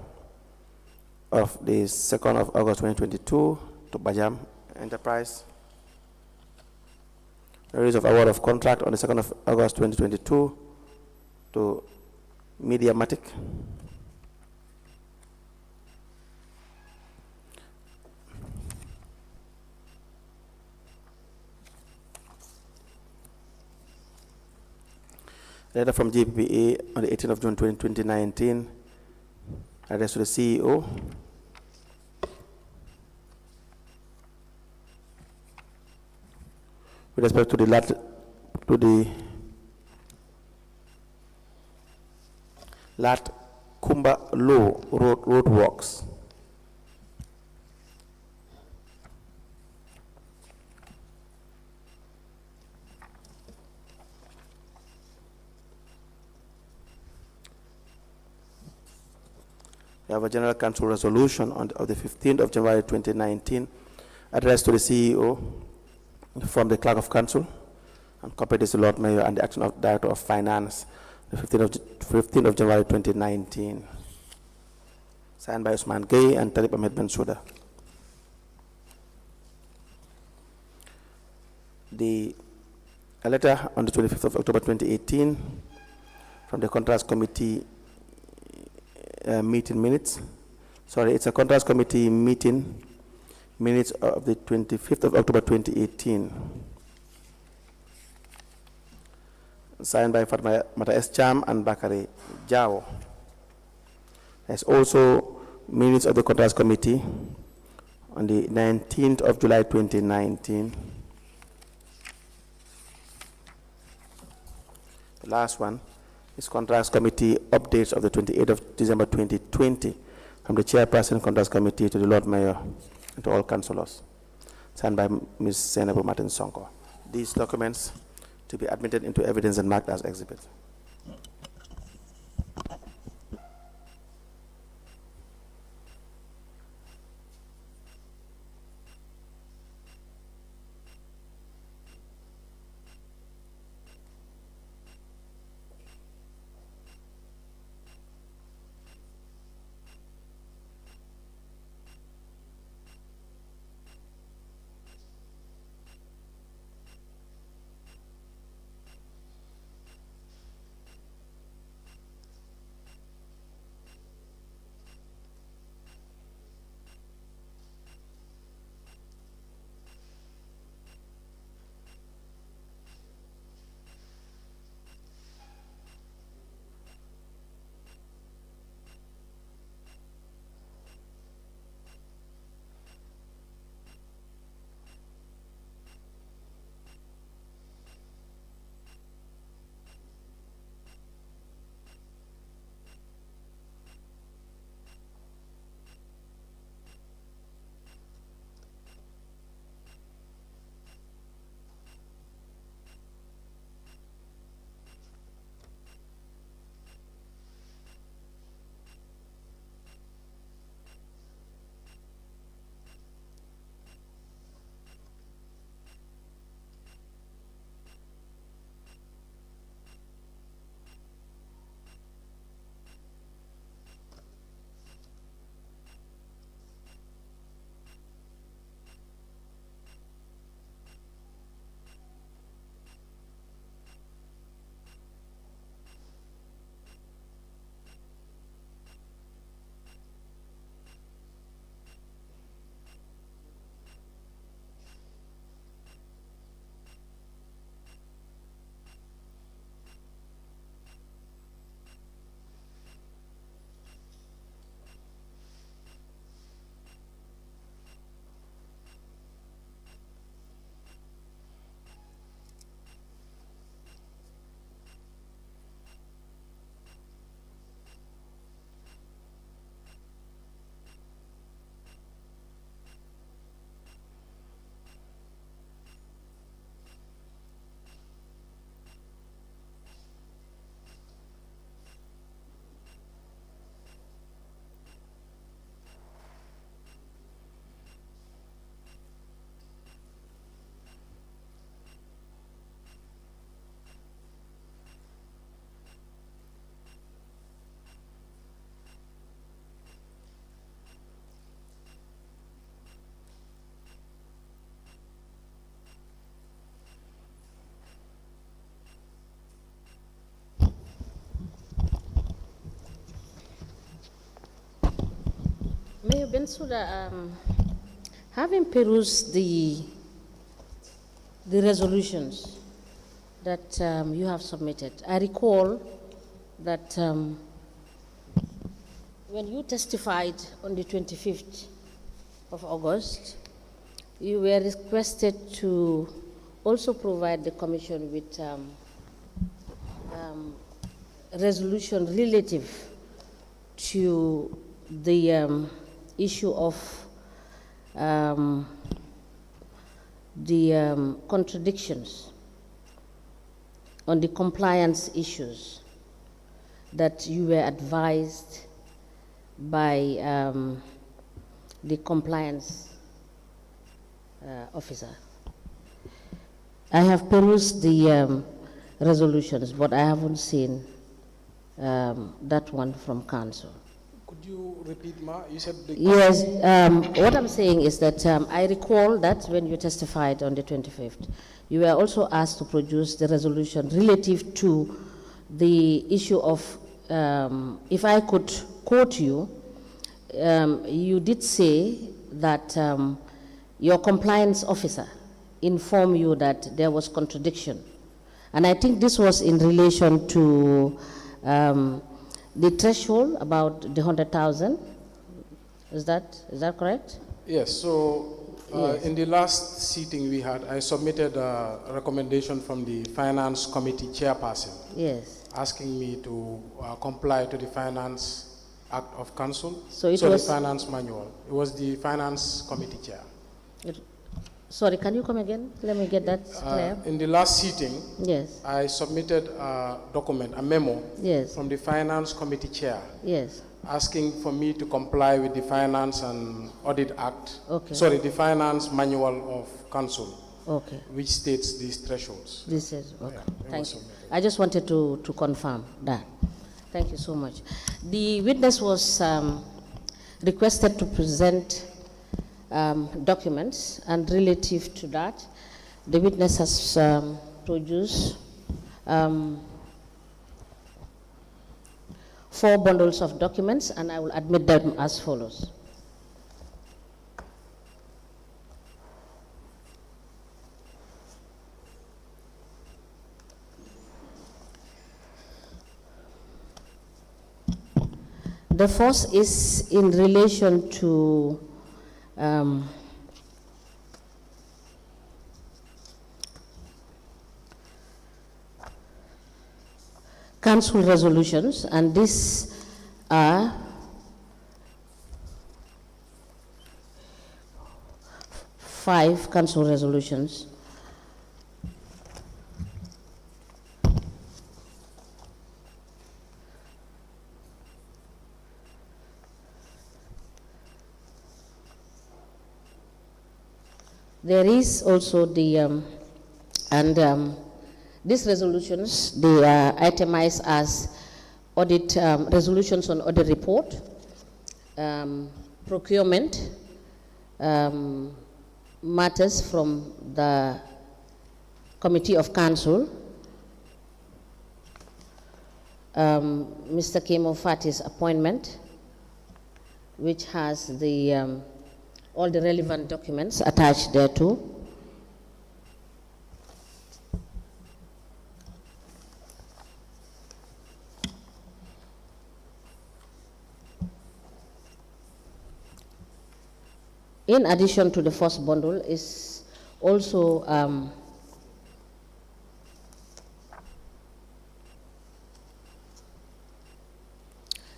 of the 2nd of August 2022 to Bajam Enterprise. Notice of award of contract on the 2nd of August 2022 to Mediamatic. Letter from GPPA on the 18th of June 2019, addressed to the CEO. With respect to the Lat Kumba Low road works. We have a General Council resolution of the 15th of January 2019 addressed to the CEO from the Clerk of Council and copied is the Lord Mayor and the Acting Director of Finance, the 15th of January 2019. Signed by Usman Gay and TALIB BENSOUDA. A letter on the 25th of October 2018 from the Contracts Committee meeting minutes. Sorry, it's a Contracts Committee meeting minutes of the 25th of October 2018. Signed by Mata S. Cham and Bakari Jao. There's also minutes of the Contracts Committee on the 19th of July 2019. The last one is Contracts Committee updates of the 28th of December 2020 from the Chairperson Contracts Committee to the Lord Mayor and to all councillors. Signed by Ms. Senabu Martin Sonko. These documents to be admitted into evidence and marked as exhibit. Mayor Bensouda, having perused the resolutions that you have submitted, I recall that when you testified on the 25th of August, you were requested to also provide the Commission with resolution relative to the issue of the contradictions on the compliance issues that you were advised by the compliance officer. I have perused the resolutions, but I haven't seen that one from council. Could you repeat, Ma? You said the... Yes, what I'm saying is that I recall that when you testified on the 25th, you were also asked to produce the resolution relative to the issue of, if I could quote you, you did say that your compliance officer informed you that there was contradiction. And I think this was in relation to the threshold about the 100,000. Is that correct? Yes, so Yes. in the last seating we had, I submitted a recommendation from the Finance Committee chairperson. Yes. Asking me to comply to the Finance Act of Council, So it the was... Finance Manual. It was the Finance Committee chair. Sorry, can you come again? Let me get that clear. In the last sitting, Yes. I submitted a document, a memo, Yes. from the Finance Committee Chair, Yes. asking for me to comply with the Finance and Audit Act. Okay. Sorry, the Finance Manual of Council, Okay. which states these thresholds. This is okay. Yeah, Thank you. I just wanted to confirm that. Thank you so much. The witness was requested to present documents, and relative to that, the witness has produced 4 bundles of documents, and I will admit them as follows. The first is in relation to council resolutions, and these are 5 council resolutions. There is also the, these resolutions, they are itemized as audit, resolutions on audit report, procurement, matters from the Committee of Council, Mr. Kemo Fati's appointment, which has the all the relevant documents attached thereto. In addition to the first bundle is also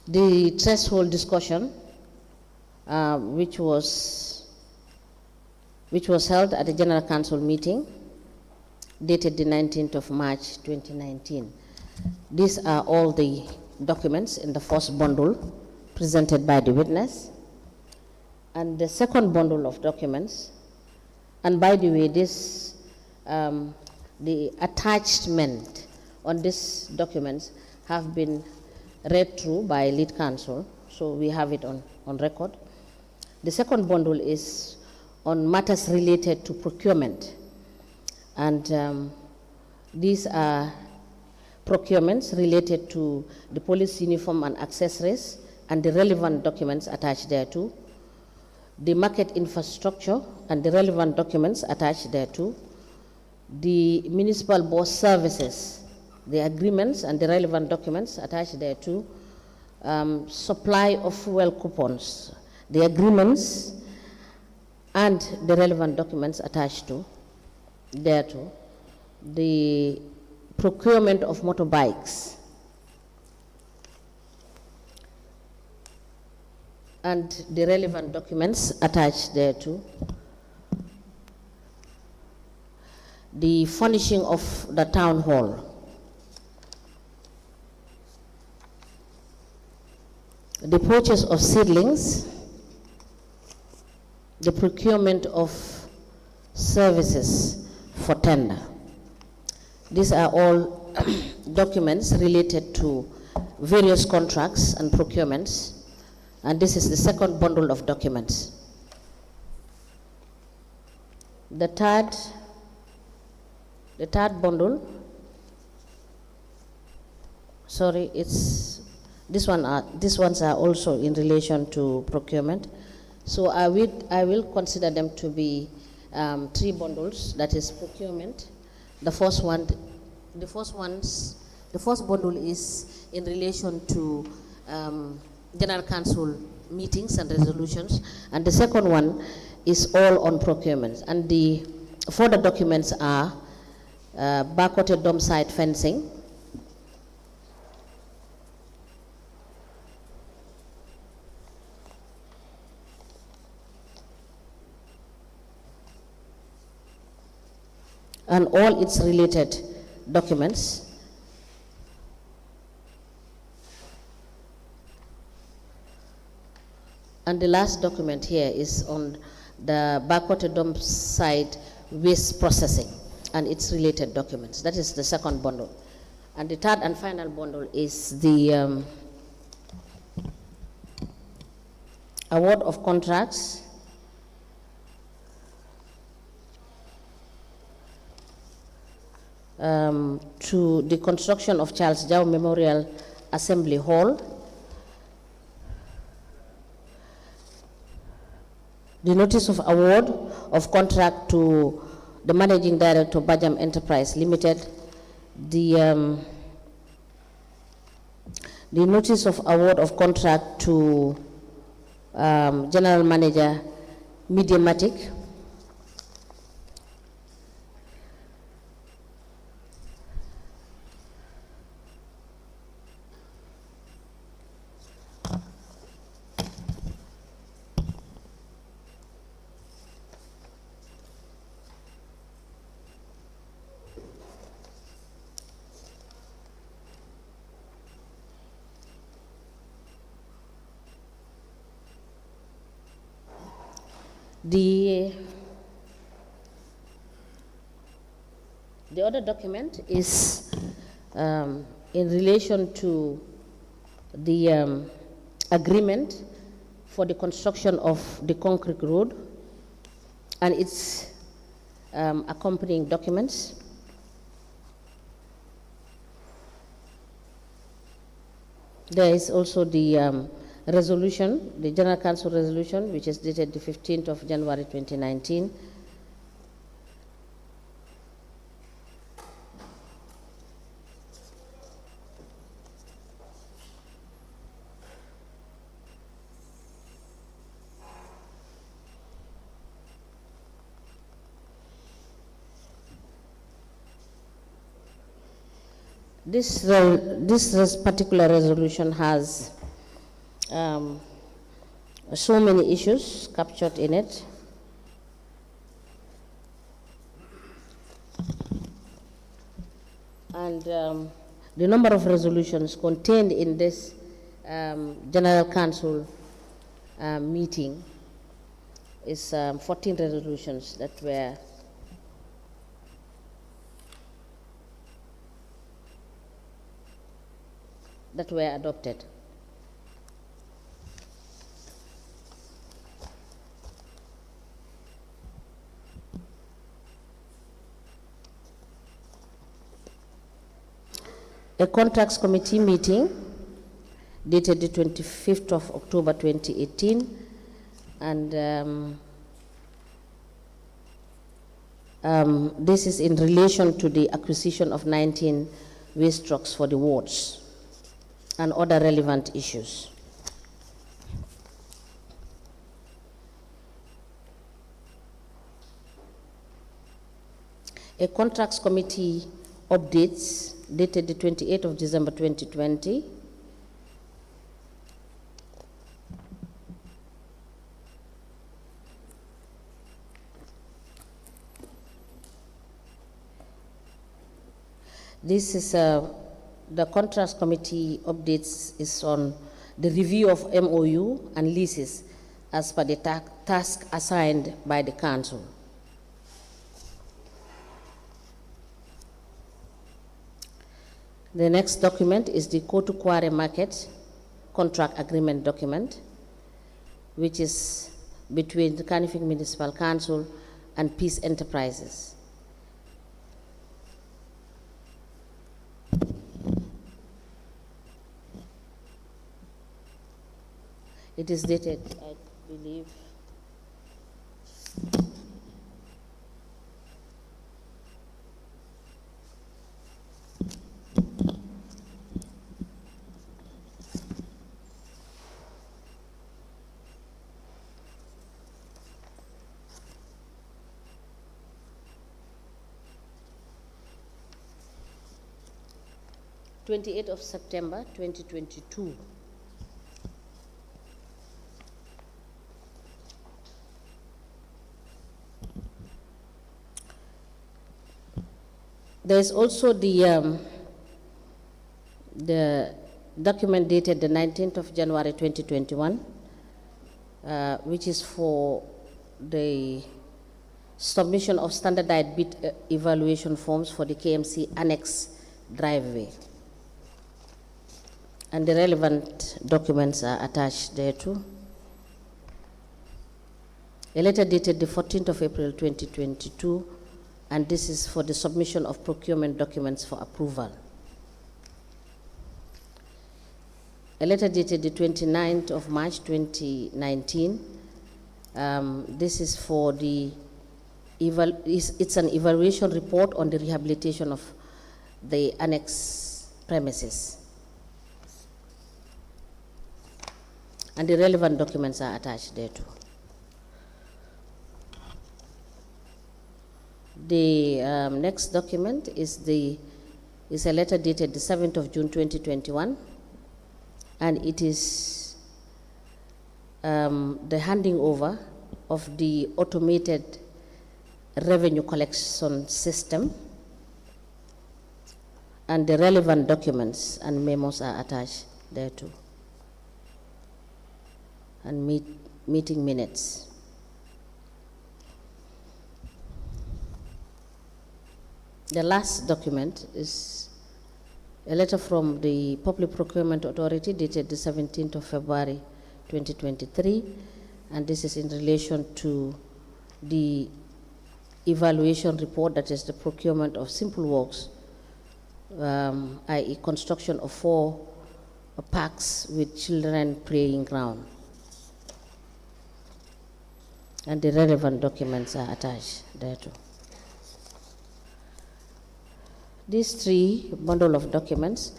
the threshold discussion, which was held at the General Council meeting dated the 19th of March 2019. These are all the documents in the first bundle presented by the witness. And the second bundle of documents, and by the way, this, the attachment on these documents have been read through by lead counsel, so we have it on record. The second bundle is on matters related to procurement, and these are procurements related to the police uniform and accessories and the relevant documents attached thereto, the market infrastructure and the relevant documents attached thereto, the municipal board services, the agreements and the relevant documents attached thereto, supply of fuel coupons, the agreements and the relevant documents attached to thereto, the procurement of motorbikes, and the relevant documents attached thereto, the furnishing of the town hall, the purchase of seedlings, the procurement of services for tender. These are all documents related to various contracts and procurements, and this is the second bundle of documents. The third bundle, sorry, it's these ones are also in relation to procurement. So I will consider them to be 3 bundles. That is procurement. The first bundle is in relation to General Council meetings and resolutions, and the second one is all on procurement. And the further documents are backwater dome site fencing, and all its related documents. And the last document here is on the backwater dump site waste processing and its related documents. That is the second bundle. And the third and final bundle is the award of contracts to the construction of Charles Jau Memorial Assembly Hall, the notice of award of contract to the Managing Director, Bajam Enterprise Limited, the notice of award of contract to General Manager, Mediamatic, the other document is in relation to the agreement for the construction of the concrete road and its accompanying documents. There is also the resolution, the General Council resolution, which is dated the 15th of January 2019. This particular resolution has so many issues captured in it. And the number of resolutions contained in this General Council meeting is 14 resolutions that were adopted. A contracts committee meeting dated the 25th of October 2018, and this is in relation to the acquisition of 19 waste trucks for the wards and other relevant issues. A contracts committee updates dated the 28th of December 2020. This is the contracts committee updates is on the review of MOU and leases as per the task assigned by the council. The next document is the Kotukware Market Contract Agreement document, which is between the Kanifing Municipal Council and Peace Enterprises. It is dated, I believe, th of September 2022. There is also the document dated the 19th of January 2021, which is for the submission of standardized bid evaluation forms for the KMC Annex driveway. And the relevant documents are attached there too. A letter dated the 14th of April 2022, and this is for the submission of procurement documents for approval. A letter dated the 29th of March 2019. This is for the it's an evaluation report on the rehabilitation of the annex premises. And the relevant documents are attached there too. The next document is a letter dated the 7th of June 2021, and it is the handing over of the automated revenue collection system, and the relevant documents and memos are attached there too, and meeting minutes. The last document is a letter from the Public Procurement Authority dated the 17th of February 2023, and this is in relation to the evaluation report, that is the procurement of simple works, i.e. construction of 4 parks with children playing ground. And the relevant documents are attached there too. These 3 bundle of documents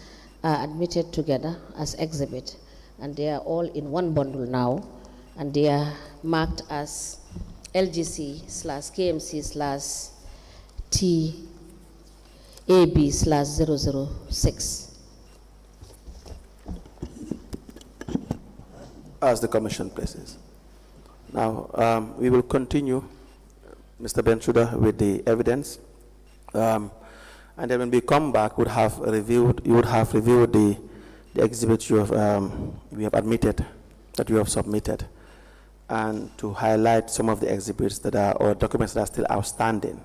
are admitted together as exhibit, and they are all in one bundle now, and they are marked as LGC/KMC/TAB/006. As the Commission places. Now, we will continue, Mr. BENSOUDA, with the evidence. And then when we come back, you would have reviewed the exhibits we have admitted, that you have submitted, and to highlight some of the exhibits that are, or documents that are still outstanding.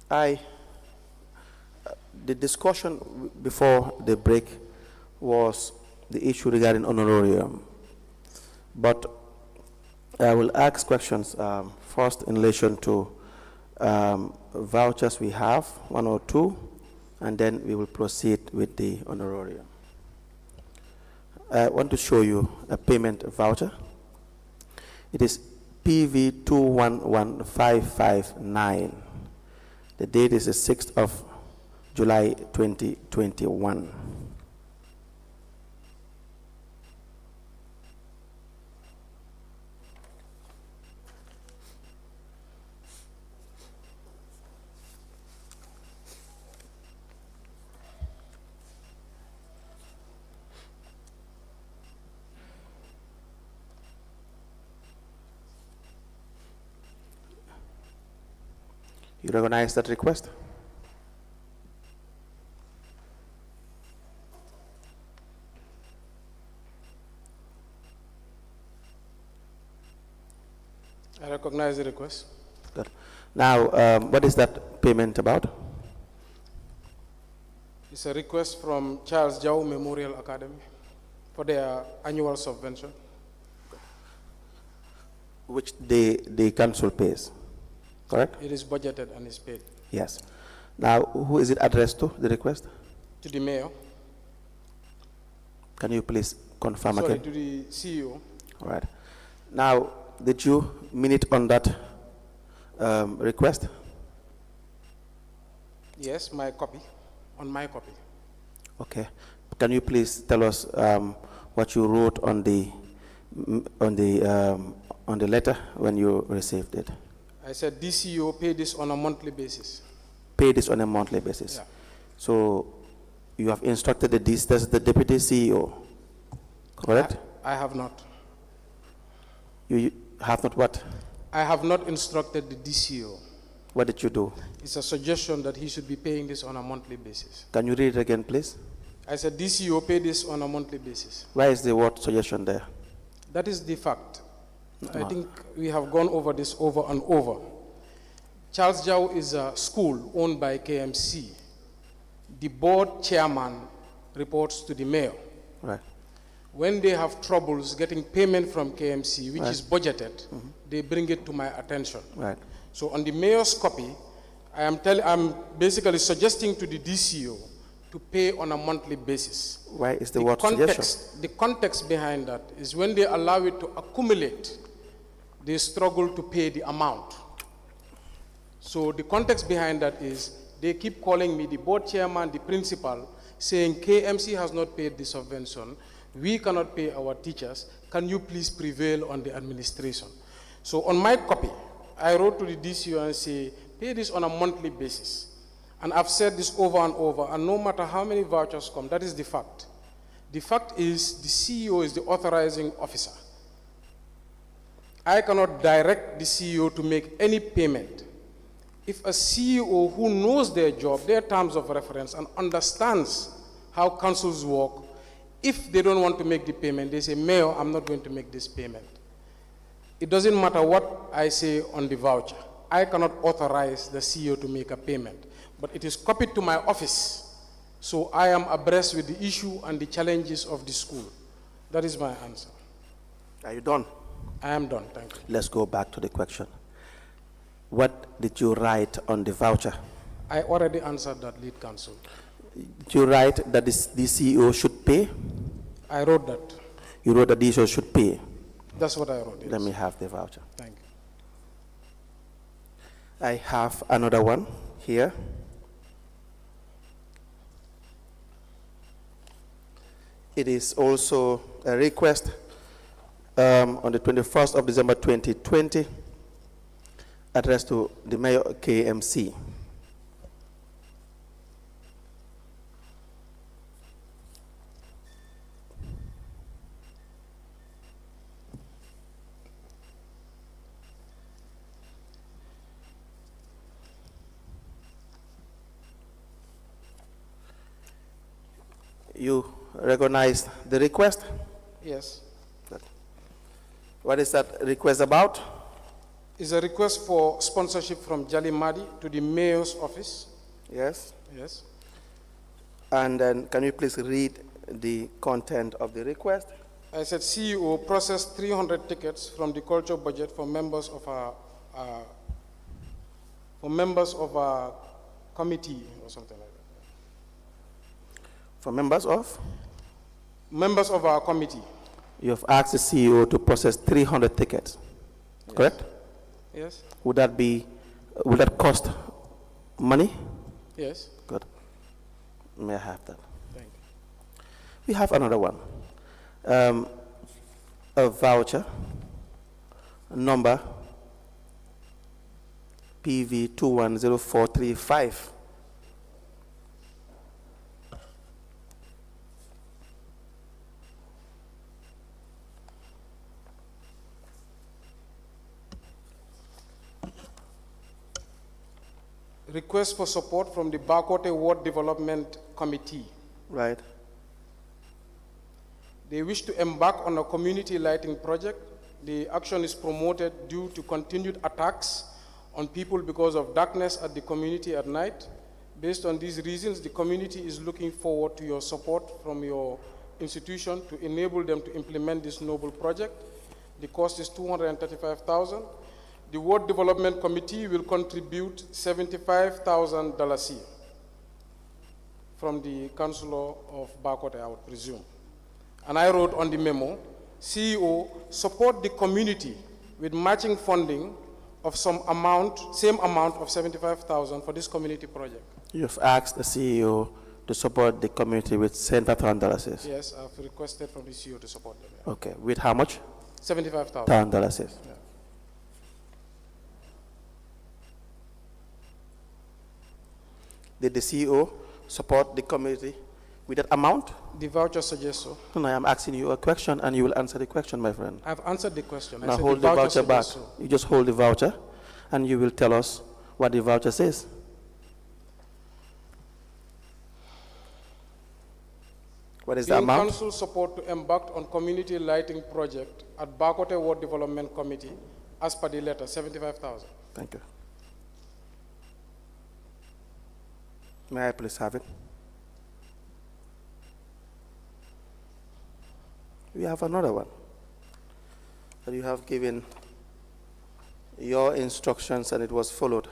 The discussion before the break was the issue regarding honorarium, but I will ask questions first in relation to vouchers we have, 1 or 2, and then we will proceed with the honorarium. I want to show you a payment voucher. It is PV 211559. The date is the 6th of July 2021. You recognize that request? I recognize the request. Good. Now, what is that payment about? It's a request from Charles Jau Memorial Academy for their annual subvention. Which the council pays, correct? It is budgeted and is paid. Yes. Now, who is it addressed to, the request? To the mayor. Can you please confirm Sorry, again? to the CEO. All right. Now, did you minute on that request? Yes, my copy, on my copy. Okay. Can you please tell us what you wrote on the letter when you received it? I said DCO pay this on a monthly basis. Pay this on a monthly basis. Yeah. So you have instructed this is the deputy CEO, correct? I have not. You have not what? I have not instructed the DCO. What did you do? It's a suggestion that he should be paying this on a monthly basis. Can you read it again, please? I said DCO pay this on a monthly basis. Why is the word suggestion there? That is the fact. I think we have gone over this over and over. Charles Jau is a school owned by KMC. The board chairman reports to the mayor. Right. When they have troubles getting payment from KMC, which is budgeted, they bring it to my attention. Right. So on the mayor's copy, I'm basically suggesting to the DCO to pay on a monthly basis. Why is the word suggestion? The context behind that is when they allow it to accumulate, they struggle to pay the amount. So the context behind that is they keep calling me, the board chairman, the principal, saying KMC has not paid the subvention. We cannot pay our teachers. Can you please prevail on the administration? So on my copy, I wrote to the DCO and say, pay this on a monthly basis. And I've said this over and over, and no matter how many vouchers come, that is the fact. The fact is the CEO is the authorizing officer. I cannot direct the CEO to make any payment. If a CEO who knows their job, their terms of reference, and understands how councils work, if they don't want to make the payment, they say, Mayor, I'm not going to make this payment. It doesn't matter what I say on the voucher. I cannot authorize the CEO to make a payment, but it is copied to my office. So I am abreast with the issue and the challenges of the school. That is my answer. Are you done? I am done, thank you. Let's go back to the question. What did you write on the voucher? I already answered that, lead counsel. Did you write that the CEO should pay? I wrote that. You wrote that the CEO should pay. That's what I wrote. Yes. Let me have the voucher. Thank you. I have another one here. It is also a request on the 21st of December 2020 addressed to the Mayor KMC. You recognize the request? Yes. What is that request about? It's a request for sponsorship from Jali Madi to the mayor's office. Yes. Yes. And then can you please read the content of the request? I said CEO processed 300 tickets from the culture budget for members of our committee or something like that. For members of? Members of our committee. You have asked the CEO to process 300 tickets, Yes. correct? Yes. Would that cost money? Yes. Good. May I have that? Thank you. We have another one. A voucher, number PV 210435. Request for support from the Bakote Ward Development Committee. Right. They wish to embark on a community lighting project. The action is promoted due to continued attacks on people because of darkness at the community at night. Based on these reasons, the community is looking forward to your support from your institution to enable them to implement this noble project. The cost is $235,000. The Ward Development Committee will contribute $75,000 from the Councillor of Bakote, I would presume. And I wrote on the memo, CEO, support the community with matching funding of same amount of $75,000 for this community project. You've asked the CEO to support the community with $75,000. Yes, I've requested from the CEO to support them. Yeah. Okay, with how much? $75,000. $1,000. Yeah. Did the CEO support the community with that amount? The voucher suggests so. No, I am asking you a question and you will answer the question, my friend. I've answered the question. I Now said hold the voucher back. suggests so. You just hold the voucher and you will tell us what the voucher says. What is the Being amount? council support to embark on community lighting project at Bakote Ward Development Committee as per the letter, 75,000. Thank you. May I please have it? We have another one that you have given your instructions and it was followed.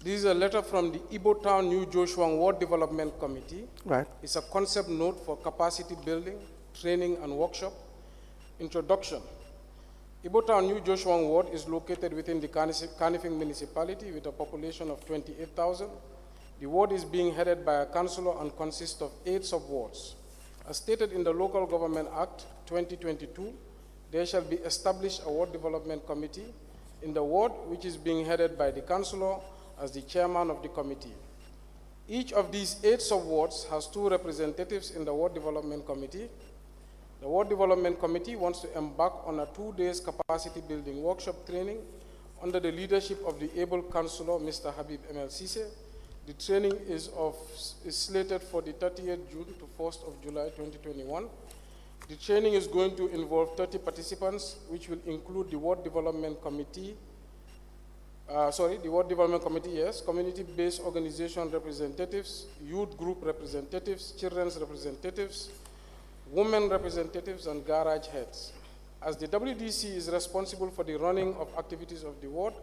This is a letter from the Ibo Town New Joshua Ward Development Committee. Right. It's a concept note for capacity building, training, and workshop. Introduction. Ibo Town New Joshua Ward is located within the Kanifing municipality with a population of 28,000. The ward is being headed by a councillor and consists of 8 sub-wards. As stated in the Local Government Act 2022, there shall be established a ward development committee in the ward, which is being headed by the councillor as the chairman of the committee. Each of these 8 sub-wards has 2 representatives in the ward development committee. The ward development committee wants to embark on a 2-day capacity building workshop training under the leadership of the able councillor, Mr. Habib ML Sise. The training is slated for the 30th June to 1st of July 2021. The training is going to involve 30 participants, which will include the ward development committee, yes, community-based organization representatives, youth group representatives, children's representatives, women representatives, and garage heads. As the WDC is responsible for the running of activities of the ward,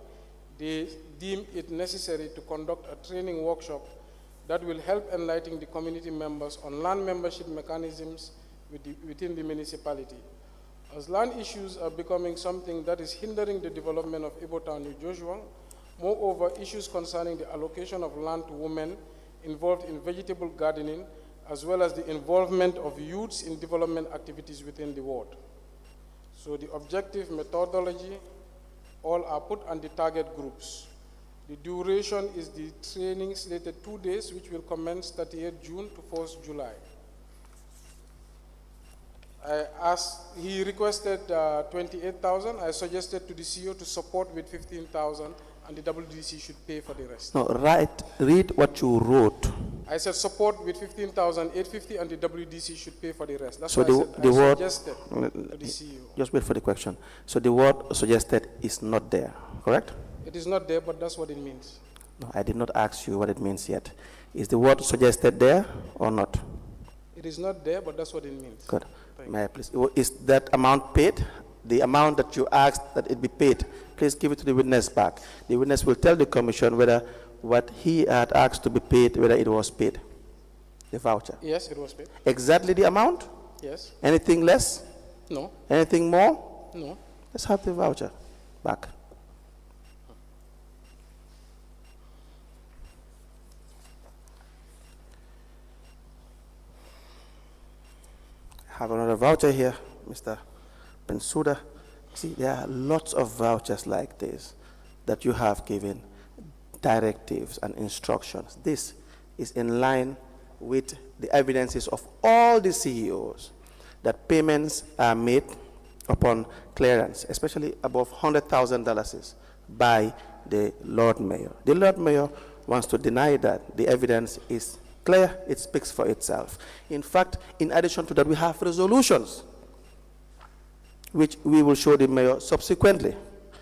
they deem it necessary to conduct a training workshop that will help enlighten the community members on land membership mechanisms within the municipality. As land issues are becoming something that is hindering the development of Ibo Town, New Joshua, moreover, issues concerning the allocation of land to women involved in vegetable gardening, as well as the involvement of youths in development activities within the ward. So the objective, methodology, all are put on the target groups. The duration is the training slated 2 days, which will commence 30th June to 1st July. He requested 28,000. I suggested to the CEO to support with 15,000, and the WDC should pay for the rest. No, read what you wrote. I said support with 15,850, and the WDC should pay for the rest. That's So what the I word, suggested to the CEO. just wait for the question. So the word suggested is not there, correct? It is not there, but that's what it means. No, I did not ask you what it means yet. Is the word suggested there or not? It is not there, but that's what it means. Good. May I please? Is that amount paid? The amount that you asked that it be paid, please give it to the witness back. The witness will tell the commission whether what he had asked to be paid, whether it was paid. The voucher. Yes, it was paid. Exactly the amount? Yes. Anything less? No. Anything more? No. Let's have the voucher back. I have another voucher here, Mr. BENSOUDA. See, there are lots of vouchers like this that you have given directives and instructions. This is in line with the evidences of all the CEOs that payments are made upon clearance, especially above $100,000 by the Lord Mayor. The Lord Mayor wants to deny that. The evidence is clear, it speaks for itself. In fact, in addition to that, we have resolutions which we will show the mayor subsequently.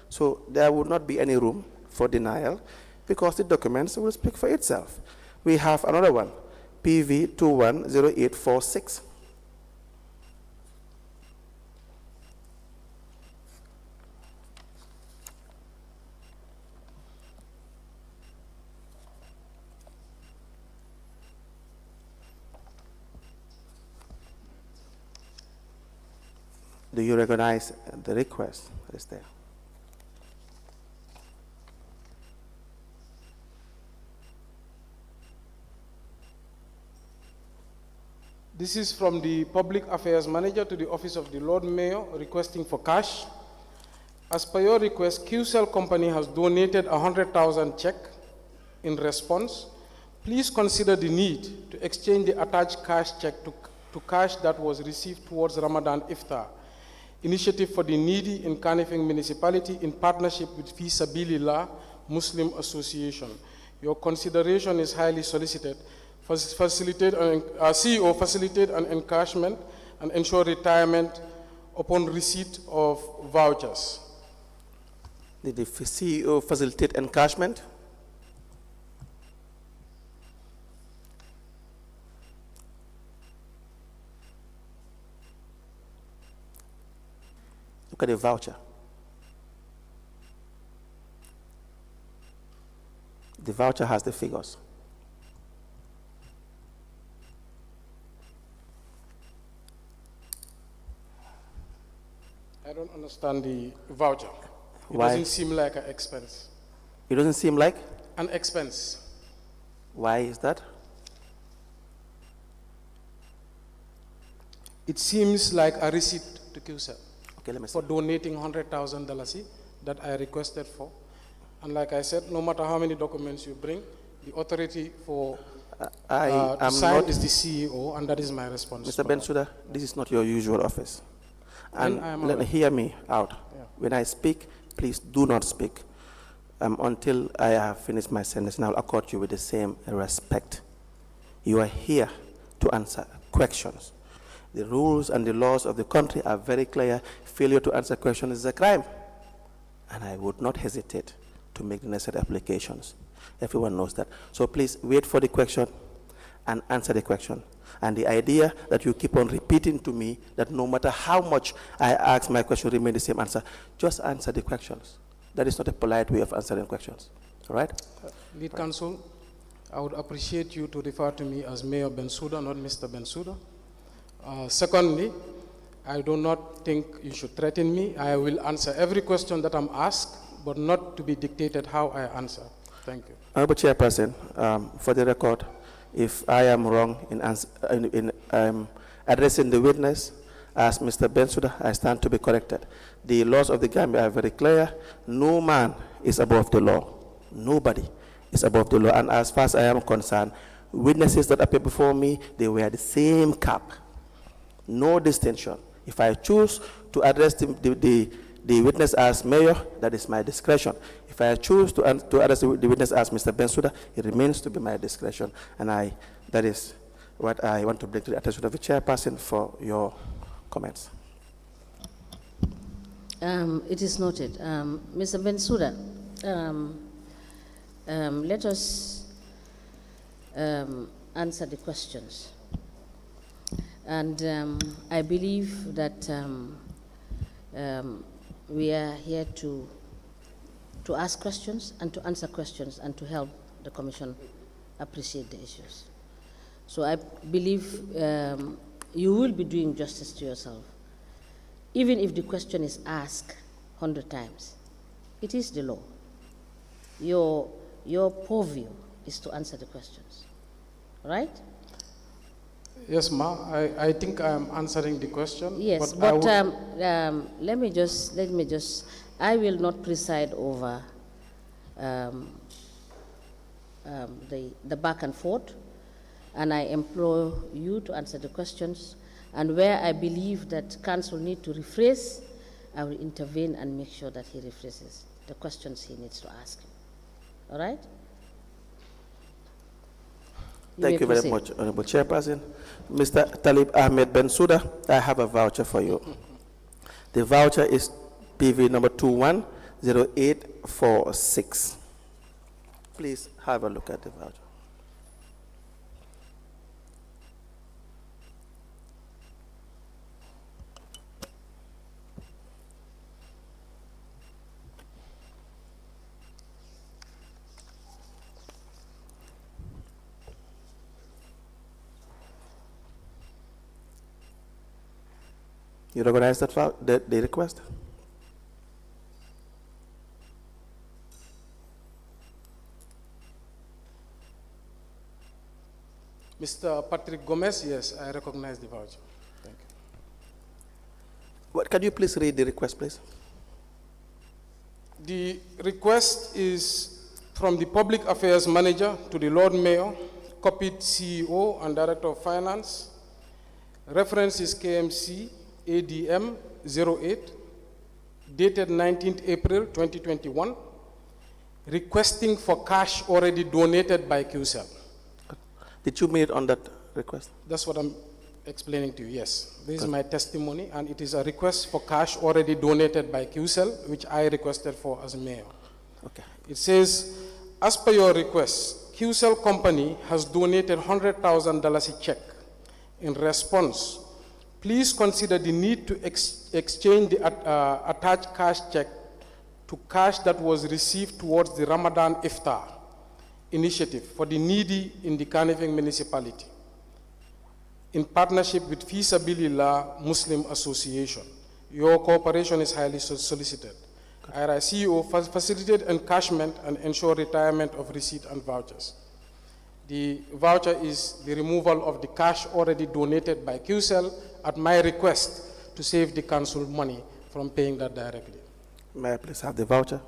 So there would not be any room for denial because the documents will speak for itself. We have another one, PV 210846. Do you recognize the request that is there? This is from the Public Affairs Manager to the Office of the Lord Mayor requesting for cash. As per your request, QCell Company has donated 100,000 check. In response, please consider the need to exchange the attached cash check to to cash that was received towards Ramadan Iftar, initiative for the needy in Kanifing municipality in partnership with Fi Sabilillah Muslim Association. Your consideration is highly solicited. CEO, facilitate an encashment and ensure retirement upon receipt of vouchers. Did the CEO facilitate encashment? Look at the voucher. The voucher has the figures. I don't understand the voucher. It Why? doesn't seem like an expense. It doesn't seem like? An expense. Why is that? It seems like a receipt to QCell Okay, let me see. for donating $100,000 that I requested for. And like I said, no matter how many documents you bring, the authority for to sign is the CEO, and that is my response. Mr. Bensouda, this is not your usual office. And hear me out. Yeah. When I speak, please do not speak until I have finished my sentence, and I'll accord you with the same respect. You are here to answer questions. The rules and the laws of the country are very clear. Failure to answer questions is a crime. And I would not hesitate to make the necessary applications. Everyone knows that. So please wait for the question and answer the question. And the idea that you keep on repeating to me that no matter how much I ask, my question remain the same answer, just answer the questions. That is not a polite way of answering questions. All right? Lead Counsel, I would appreciate you to refer to me as Mayor Bensouda, not Mr. Bensouda. Secondly, I do not think you should threaten me. I will answer every question that I'm asked, but not to be dictated how I answer. Thank you. Honorable Chairperson, for the record, if I am wrong in addressing the witness as Mr. Bensouda, I stand to be corrected. The laws of the Gambia are very clear. No man is above the law. Nobody is above the law. And as far as I am concerned, witnesses that appear before me, they wear the same cap. No distinction. If I choose to address the witness as mayor, that is my discretion. If I choose to address the witness as Mr. Bensouda, it remains to be my discretion. And that is what I want to bring to the attention of the chairperson for your comments. It is noted. Mr. Bensouda, let us answer the questions. And I believe that we are here to ask questions and to answer questions and to help the Commission appreciate the issues. So I believe you will be doing justice to yourself. Even if the question is asked 100 times, it is the law. Your purview is to answer the questions, right? Yes, Ma. I think I am answering the question. Yes, but let me just. I will not preside over the back and forth, and I implore you to answer the questions. And where I believe that Council need to rephrase, I will intervene and make sure that he rephrases the questions he needs to ask. All right? Thank you very much, Honorable Chairperson. Mr. Talib Ahmed Bensouda, I have a voucher for you. The voucher is PV number 210846. Please have a look at the voucher. You recognize that the request? Mr. Patrick Gomez, yes, I recognize the voucher. Thank you. What, can you please read the request, please? The request is from the Public Affairs Manager to the Lord Mayor, copied CEO and Director of Finance, Reference is KMC ADM 08, dated 19th April 2021, requesting for cash already donated by QCell. Did you meet on that request? That's what I'm explaining to you, yes. This is my testimony, and it is a request for cash already donated by QCell, which I requested for as mayor. Okay. It says, as per your request, QCell company has donated $100,000 check. In response, please consider the need to exchange the attached cash check to cash that was received towards the Ramadan Iftar initiative for the needy in the Kanifing municipality, in partnership with Fi Sabilillah Muslim Association. Your cooperation is highly solicited. IRA CEO facilitate encashment and ensure retirement of receipt and vouchers. The voucher is the removal of the cash already donated by QCell at my request to save the council money from paying that directly. May I please have the voucher?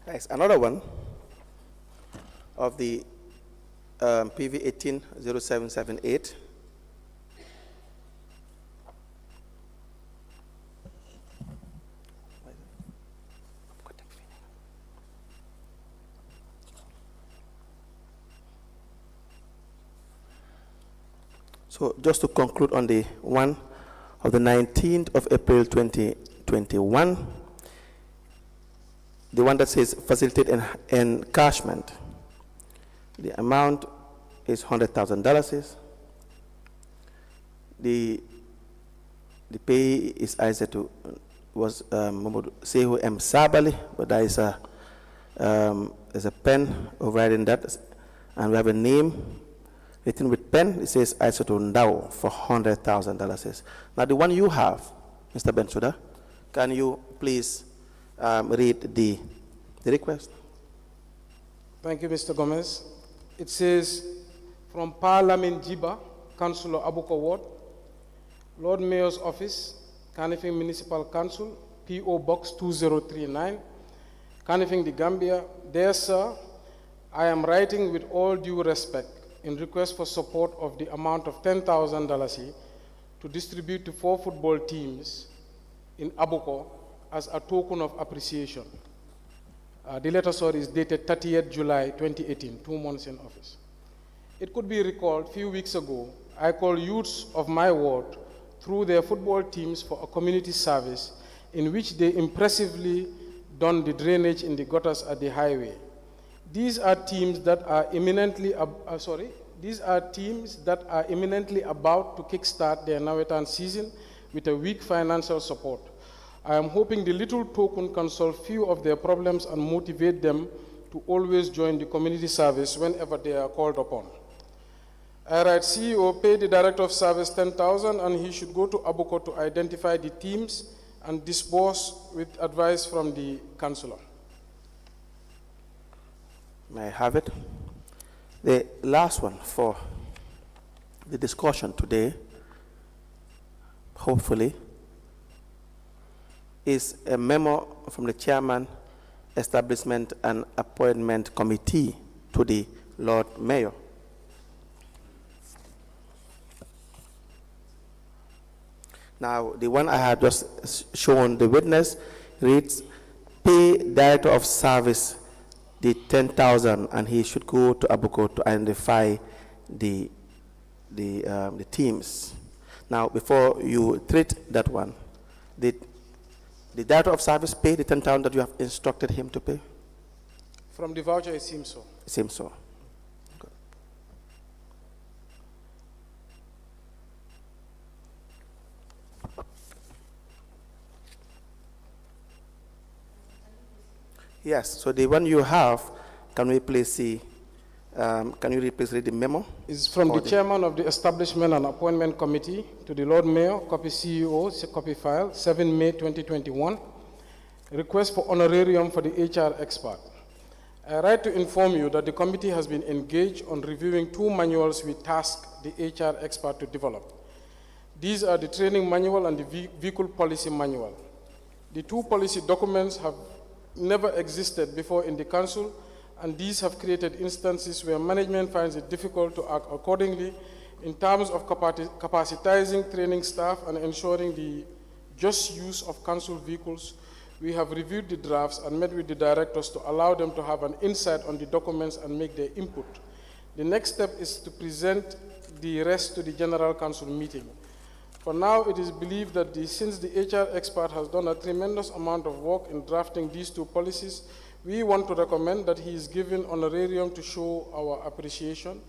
Nice. Another one of the PV 180778. So just to conclude on the one of the 19th of April 2021, the one that says facilitate encashment, the amount is $100,000. The pay is was Sehu M. Sabali, but there is there's a pen overriding that, and we have a name written with pen. It says Aisato Ndao for $100,000. Now the one you have, Mr. Bensouda, can you please read the request? Thank you, Mr. Gomez. It says, from Parliament Jiba, Councillor Abuko Ward, Lord Mayor's Office, Kanifing Municipal Council, P.O. Box 2039, Kanifing, the Gambia. Dear sir, I am writing with all due respect in request for support of the amount of $10,000 to distribute to 4 football teams in Abuko as a token of appreciation. The letter, is dated 30th July 2018, 2 months in office. It could be recalled a few weeks ago, I called youths of my ward through their football teams for a community service in which they impressively done the drainage in the gutters at the highway. These are teams that are imminently about to kickstart their Nawetan season with a weak financial support. I am hoping the little token can solve few of their problems and motivate them to always join the community service whenever they are called upon. I write, CEO pay the director of service $10,000 and he should go to Abuko to identify the teams and disburse with advice from the councillor. May I have it? The last one for the discussion today, hopefully, is a memo from the Chairman, Establishment and Appointment Committee to the Lord Mayor. Now, the one I had just shown the witness reads, pay Director of Service the $10,000 and he should go to Abuko to identify the teams. Now, before you treat that one, did the Director of Service pay the $10,000 that you have instructed him to pay? From the voucher, it seems so. It seems so. Good. Yes, so the one you have, can we please see, can you please read the memo? It's from the Chairman of the Establishment and Appointment Committee to the Lord Mayor, copy CEO, copy file, 7 May 2021. Request for honorarium for the HR expert. I write to inform you that the committee has been engaged on reviewing 2 manuals we tasked the HR expert to develop. These are the training manual and the vehicle policy manual. The 2 policy documents have never existed before in the council and these have created instances where management finds it difficult to act accordingly in terms of capacitizing training staff and ensuring the just use of council vehicles. We have reviewed the drafts and met with the directors to allow them to have an insight on the documents and make their input. The next step is to present the rest to the General Council meeting. For now, it is believed that since the HR expert has done a tremendous amount of work in drafting these two policies, we want to recommend that he is given honorarium to show our appreciation.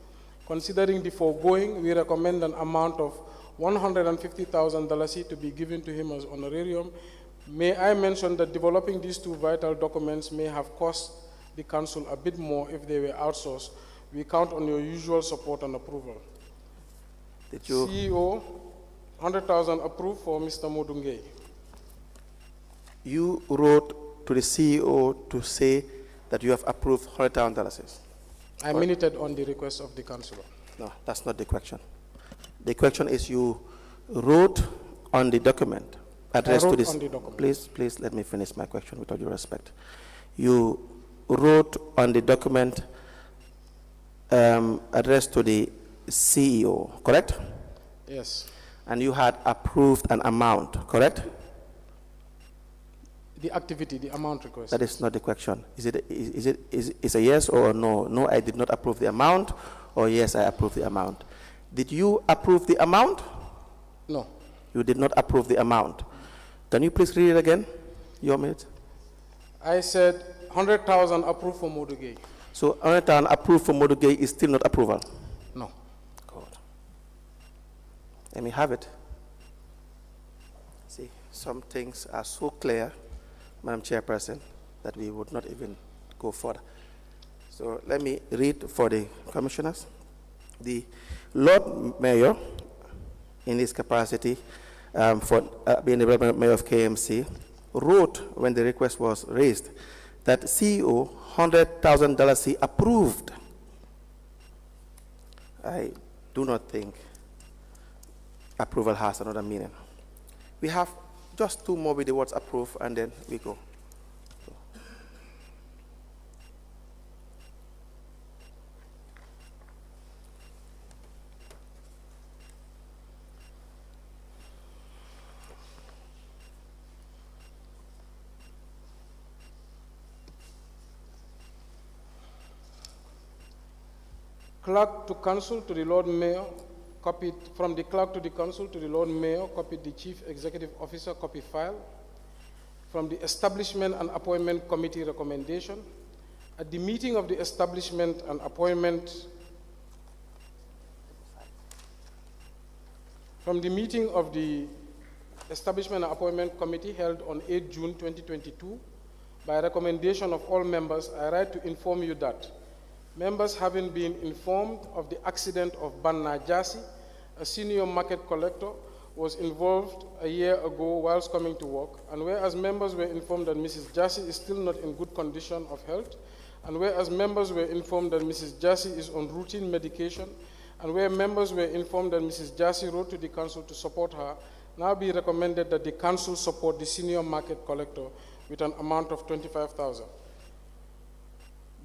Considering the foregoing, we recommend an amount of $150,000 to be given to him as honorarium. May I mention that developing these two vital documents may have cost the council a bit more if they were outsourced. We count on your usual support and approval. Did you? CEO, 100,000 approved for Mr. Modungay. You wrote to the CEO to say that you have approved $100,000. I minuted on the request of the councillor. No, that's not the question. The question is you wrote on the document addressed to this. On the document. Please let me finish my question with all due respect. You wrote on the document addressed to the CEO, correct? Yes. And you had approved an amount, correct? The activity, the amount request. That is not the question. Is it a yes or a no? No, I did not approve the amount, or yes, I approve the amount. Did you approve the amount? No. You did not approve the amount. Can you please read it again? Your minute. I said 100,000 approved for Modugay. So 100,000 approved for Modugay is still not approval? No. Good. Let me have it. See, some things are so clear, Madam Chairperson, that we would not even go further. So let me read for the commissioners. The Lord Mayor, in his capacity for being the Mayor of KMC, wrote when the request was raised that CEO $100,000 he approved. I do not think approval has another meaning. We have just two more with the words approve, and then we go. Clerk to Council to the Lord Mayor, copied from the clerk to the Council to the Lord Mayor, copied the Chief Executive Officer, copy file. From the Establishment and Appointment Committee recommendation, at the meeting of the Establishment and Appointment, from the meeting of the Establishment and Appointment Committee held on 8 June 2022, by recommendation of all members, I write to inform you that members having been informed of the accident of Banna Jassi, a senior market collector, was involved a year ago whilst coming to work, and whereas members were informed that Mrs. Jassi is still not in good condition of health, and whereas members were informed that Mrs. Jassi is on routine medication, and where members were informed that Mrs. Jassi wrote to the council to support her, now be recommended that the council support the senior market collector with an amount of $25,000.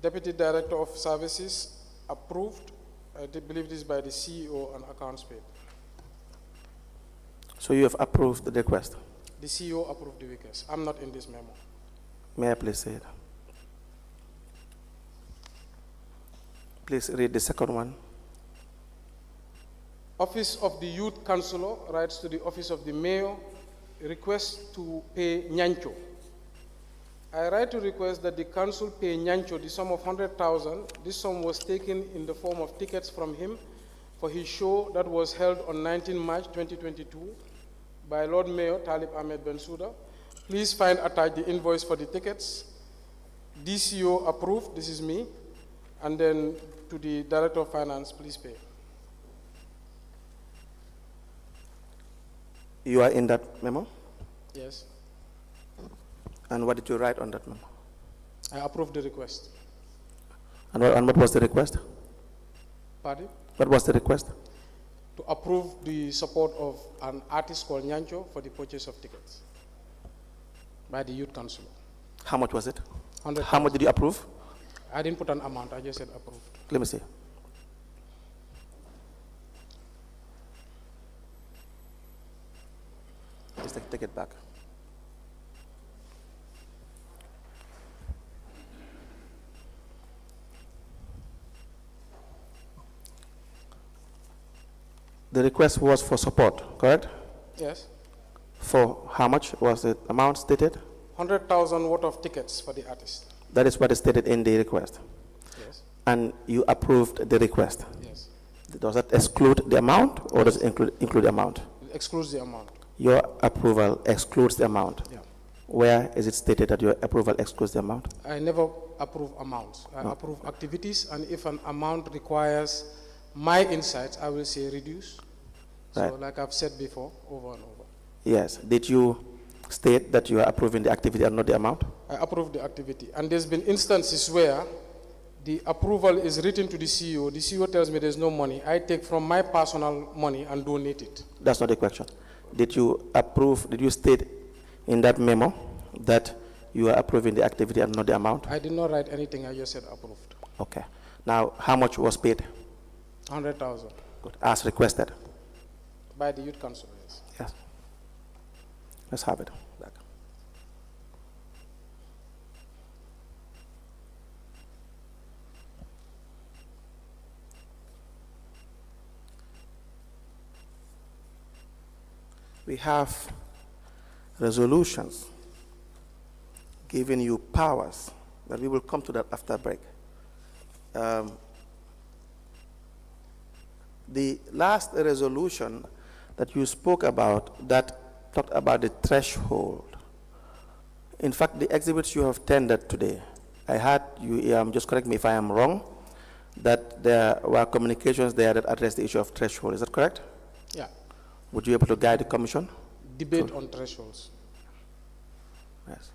Deputy Director of Services approved. I believe this by the CEO and accounts paid. So you have approved the request? The CEO approved the request. I'm not in this memo. May I please say it? Please read the second one. Office of the Youth Councillor writes to the Office of the Mayor, request to pay Nyancho. I write to request that the council pay Nyancho the sum of 100,000. This sum was taken in the form of tickets from him for his show that was held on 19 March 2022 by Lord Mayor TALIB Ahmed Bensouda. Please find attached the invoice for the tickets. DCO approved, this is me, and then to the Director of Finance, please pay. You are in that memo? Yes. And what did you write on that memo? I approved the request. And what was the request? Pardon? What was the request? To approve the support of an artist called Nyancho for the purchase of tickets by the Youth Council. How much was it? 100,000. How much did you approve? I didn't put an amount, I just said approved. Let me see. Just take it back. The request was for support, correct? Yes. For how much was the amount stated? 100,000 worth of tickets for the artist. That is what is stated in the request. Yes. And you approved the request. Yes. Does that exclude the amount, or does it include the amount? It excludes the amount. Your approval excludes the amount. Yeah. Where is it stated that your approval excludes the amount? I never approve amounts. I approve activities, and if an amount requires my insights, I will say reduce. Right. So like I've said before, over and over. Yes. Did you state that you are approving the activity and not the amount? I approve the activity. And there's been instances where the approval is written to the CEO. The CEO tells me there's no money. I take from my personal money and donate it. That's not the question. Did you approve, did you state in that memo that you are approving the activity and not the amount? I did not write anything. I just said approved. Okay. Now, how much was paid? 100,000 Good. As requested. by the youth council. Yes. Yes. Let's have it back. We have resolutions giving you powers, but we will come to that after break. The last resolution that you spoke about, that talked about the threshold. In fact, the exhibits you have tendered today, I had you, just correct me if I am wrong, that there were communications there that addressed the issue of threshold. Is that correct? Yeah. Would you be able to guide the commission? Debate on thresholds. Yes.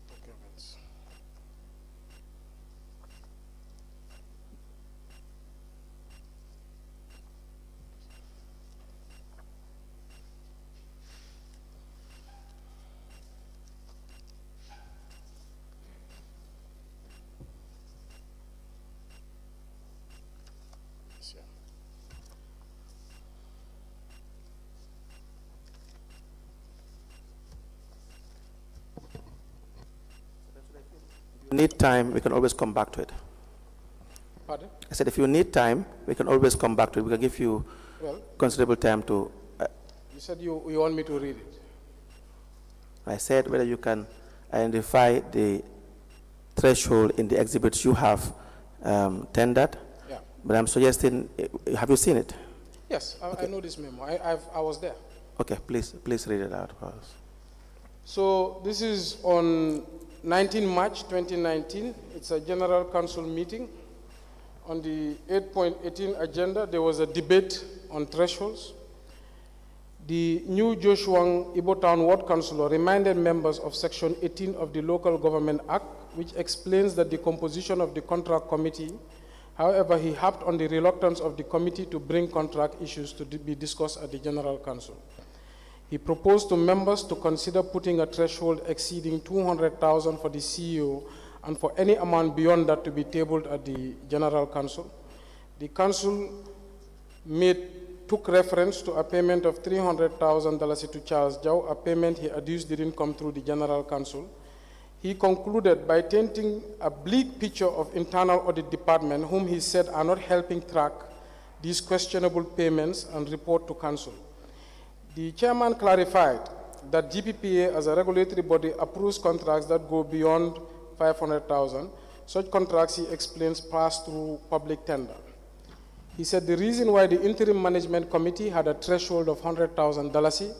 Documents. Yes, yeah. If you need time, we can always come back to it. Pardon? I said, if you need time, we can always come back to it. We can give you Well, considerable time to. you said you want me to read it. I said whether you can identify the threshold in the exhibits you have tendered. Yeah. But I'm suggesting, have you seen it? Yes, I know this memo. I was there. Okay, please read it out for us. So this is on 19 March 2019. It's a general council meeting. On the 8.18 agenda, there was a debate on thresholds. The new Joshua Ibo Town Ward Councillor reminded members of Section 18 of the Local Government Act, which explains that the composition of the contract committee. However, he harped on the reluctance of the committee to bring contract issues to be discussed at the General Council. He proposed to members to consider putting a threshold exceeding 200,000 for the CEO and for any amount beyond that to be tabled at the General Council. The Council took reference to a payment of $300,000 to Charles Jau, a payment he adduced didn't come through the General Council. He concluded by painting a bleak picture of internal audit department, whom he said are not helping track these questionable payments and report to Council. The chairman clarified that GPPA as a regulatory body approves contracts that go beyond 500,000. Such contracts, he explains, pass through public tender. He said the reason why the interim management committee had a threshold of $100,000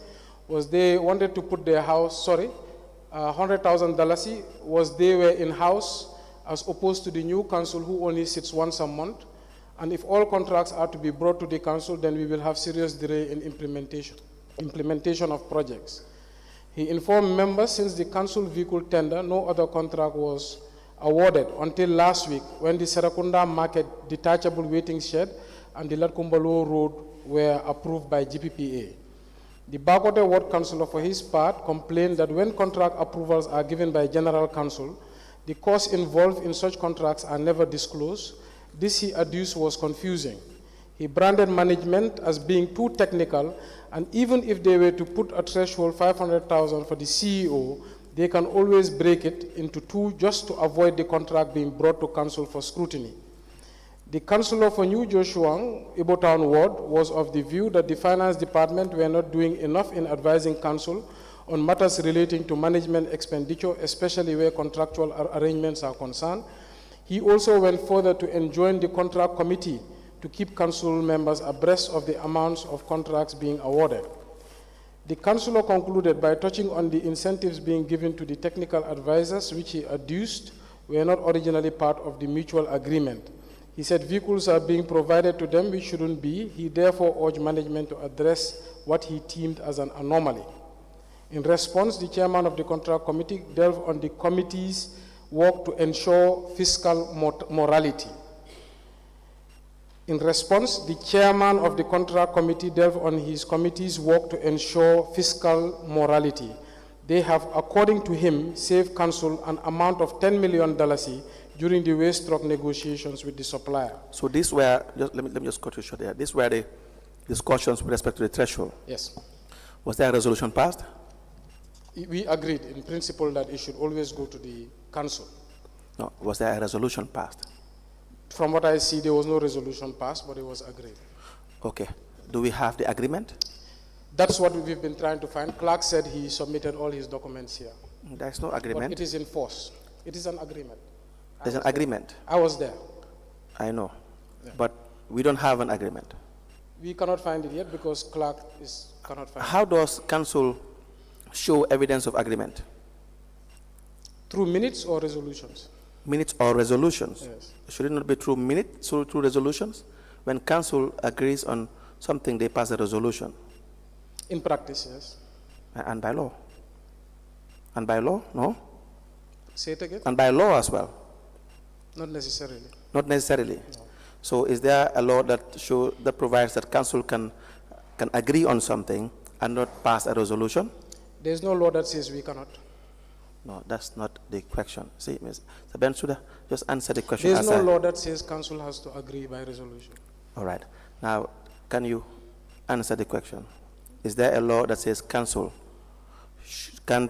was they wanted to put their house, $100,000 was they were in-house as opposed to the new council who only sits once a month. And if all contracts are to be brought to the council, then we will have serious delay in implementation of projects. He informed members since the council vehicle tender, no other contract was awarded until last week when the Serakunda Market detachable waiting shed and the Latkumbalo Road were approved by GPPA. The Bakote Ward Councillor, for his part, complained that when contract approvals are given by General Council, the costs involved in such contracts are never disclosed. This, he adduced, was confusing. He branded management as being too technical, and even if they were to put a threshold $500,000 for the CEO, they can always break it into two just to avoid the contract being brought to council for scrutiny. The councillor for New Joshuang, Ibotown Ward, was of the view that the finance department were not doing enough in advising council on matters relating to management expenditure, especially where contractual arrangements are concerned. He also went further to enjoin the contract committee to keep council members abreast of the amounts of contracts being awarded. The councillor concluded by touching on the incentives being given to the technical advisors, which he adduced were not originally part of the mutual agreement. He said vehicles are being provided to them which shouldn't be. He therefore urged management to address what he deemed as an anomaly. In response, the chairman of the contract committee delved on the committee's work to ensure fiscal morality. In response, the chairman of the contract committee delved on his committee's work to ensure fiscal morality. They have, according to him, saved council an amount of $10 million during the waste truck negotiations with the supplier. So these were, let me just cut you short there. These were the discussions with respect to the threshold. Yes. Was there a resolution passed? We agreed in principle that it should always go to the council. No. Was there a resolution passed? From what I see, there was no resolution passed, but it was agreed. Okay. Do we have the agreement? That's what we've been trying to find. Clark said he submitted all his documents here. There's no agreement. But it is in force. It is an agreement. There's an agreement. I was there. I know. Yeah. But we don't have an agreement. We cannot find it yet because Clark cannot find it. How does council show evidence of agreement? Through minutes or resolutions? Minutes or resolutions? Yes. Should it not be through minutes or through resolutions? When council agrees on something, they pass a resolution. In practice, yes. And by law? And by law? No? Say it again? And by law as well? Not necessarily. Not necessarily? No. So is there a law that provides that council can agree on something and not pass a resolution? There's no law that says we cannot. No, that's not the question. See, Mr. BENSOUDA, just answer the question. There's no law that says council has to agree by resolution. All right. Now, can you answer the question? Is there a law that says council can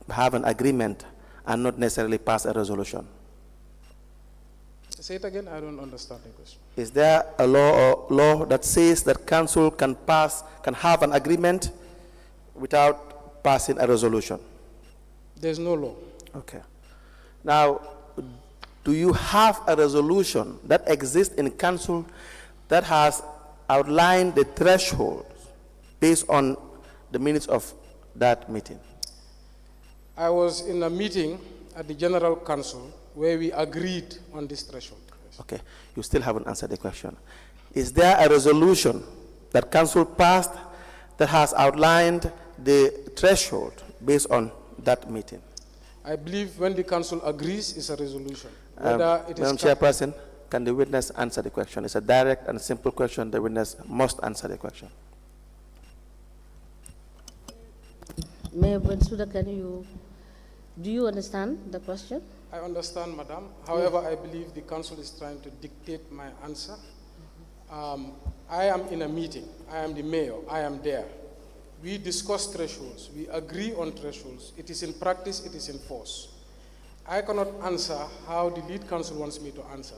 have an agreement and not necessarily pass a resolution? Say it again, I don't understand the question. Is there a law that says that council can have an agreement without passing a resolution? There's no law. Okay. Now, do you have a resolution that exists in council that has outlined the threshold based on the minutes of that meeting? I was in a meeting at the General Council where we agreed on this threshold. Yes. Okay, you still haven't answered the question. Is there a resolution that council passed that has outlined the threshold based on that meeting? I believe when the council agrees, it's a resolution. Whether it is Madam Chairperson, can the witness answer the question? It's a direct and simple question. The witness must answer the question. Mayor BENSOUDA, do you understand the question? I understand, Madam. However, I believe the council is trying to dictate my answer. I am in a meeting. I am the mayor. I am there. We discuss thresholds. We agree on thresholds. It is in practice. It is in force. I cannot answer how the lead council wants me to answer.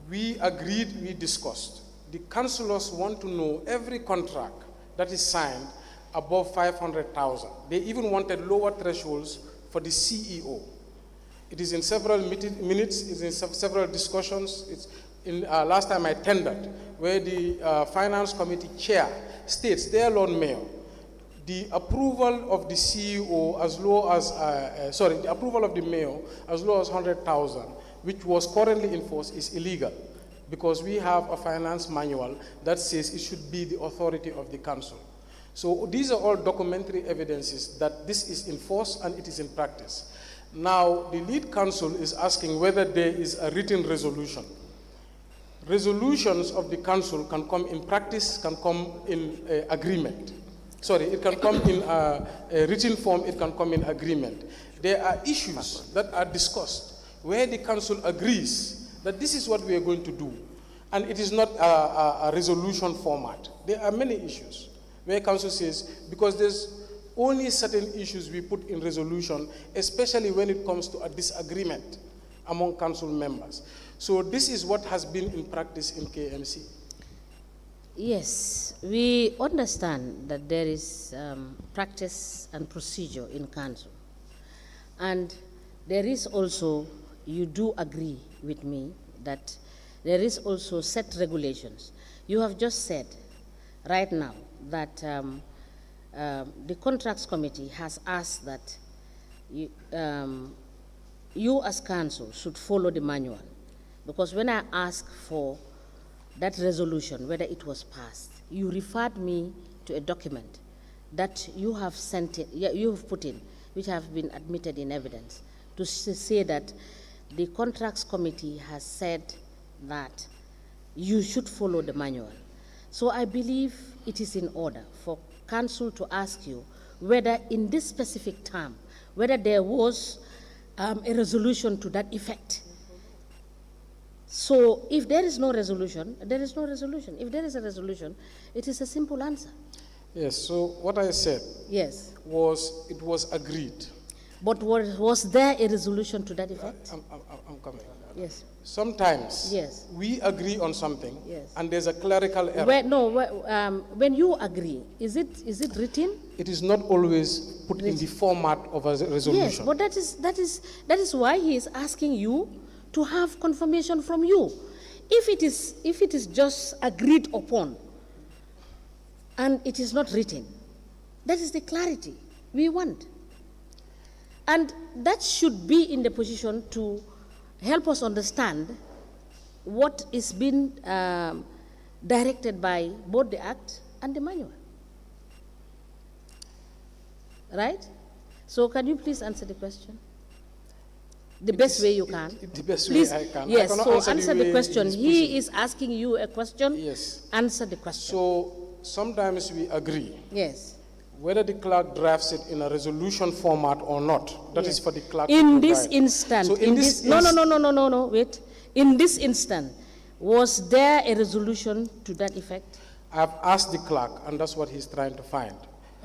We agreed, we discussed. The councillors want to know every contract that is signed above 500,000. They even wanted lower thresholds for the CEO. It is in several minutes, it is in several discussions. last time I tendered, where the Finance Committee Chair states, dear Lord Mayor, the approval of the CEO as low as, the approval of the Mayor as low as 100,000, which was currently enforced, is illegal, because we have a finance manual that says it should be the authority of the council. So these are all documentary evidences that this is enforced and it is in practice. Now, the lead counsel is asking whether there is a written resolution. Resolutions of the council can come in practice, can come in agreement. Sorry, it can come in a written form, it can come in agreement. There are issues that are discussed where the council agrees that this is what we are going to do, and it is not a resolution format. There are many issues where council says, because there's only certain issues we put in resolution, especially when it comes to a disagreement among council members. So this is what has been in practice in KMC. Yes, we understand that there is practice and procedure in council. And there is also, you do agree with me that there is also set regulations. You have just said right now that the Contracts Committee has asked that you as council should follow the manual. Because when I asked for that resolution, whether it was passed, you referred me to a document that you have sent in, you have put in, which have been admitted in evidence, to say that the Contracts Committee has said that you should follow the manual. So I believe it is in order for council to ask you whether in this specific term, whether there was a resolution to that effect. So if there is no resolution, there is no resolution. If there is a resolution, it is a simple answer. Yes, so what I said was it was agreed. But was there a resolution to that effect? I'm coming. Yes. Sometimes we agree on something and there's a clerical error. When you agree, is it written? It is not always put in the format of a resolution. Yes, but that is why he is asking you to have confirmation from you. If it is just agreed upon and it is not written, that is the clarity we want. And that should be in the position to help us understand what is being directed by both the Act and the manual. Right? So can you please answer the question? The best way you can. The best please, way I can. Yes, I so answer the question. He is pushing. asking you a question. Yes. Answer the question. So sometimes we agree. Yes. Whether the clerk drafts it in a resolution format or not, that is for the clerk in to this provide. instant, So no, wait. In this instant, was there a resolution to that effect? I've asked the clerk, and that's what he's trying to find.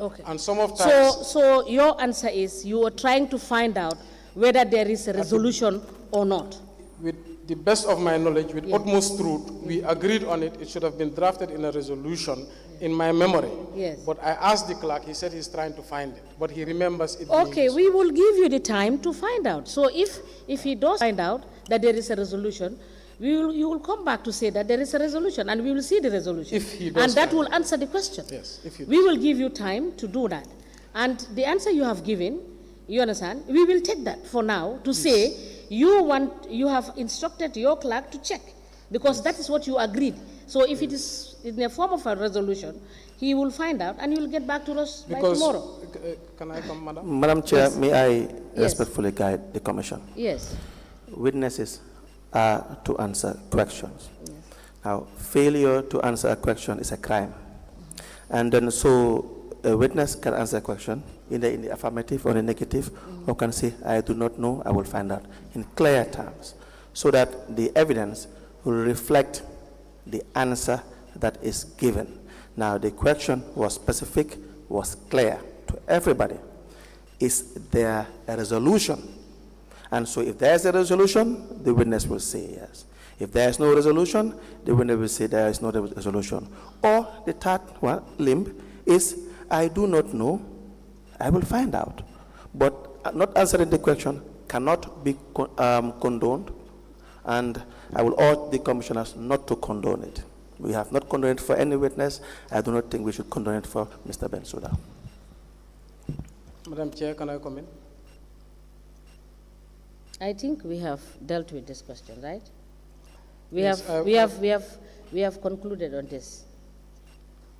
Okay. And some of times... So your answer is you are trying to find out whether there is a resolution or not. With the best of my knowledge, with utmost truth, we agreed on it. It should have been drafted in a resolution in my memory. Yes. But I asked the clerk, he said he's trying to find it, but he remembers it. Okay, we will give you the time to find out. So if he does find out that there is a resolution, you will come back to say that there is a resolution, and we will see the resolution. If he does and that will answer the question. Yes, if he does. We will give you time to do that. And the answer you have given, you understand, we will take that for now to say you have instructed your clerk to check, because that is what you agreed. So if it is in the form of a resolution, he will find out and he will get back to us by tomorrow. Can I come, Madam? Madam Chair, may I respectfully guide the Commission? Yes. Witnesses are to answer questions. Yes. Now, failure to answer a question is a crime. And then so a witness can answer a question in the affirmative or the negative, or can say, I do not know, I will find out, in clear terms, so that the evidence will reflect the answer that is given. Now, the question was specific, was clear to everybody. Is there a resolution? And so if there is a resolution, the witness will say yes. If there is no resolution, the witness will say there is no resolution. Or the third limb is, I do not know, I will find out. But not answering the question cannot be condoned, and I will urge the commissioners not to condone it. We have not condoned it for any witness. I do not think we should condone it for Mr. BENSOUDA. Madam Chair, can I come in? I think we have dealt with this question, right? Yes, We have concluded on this,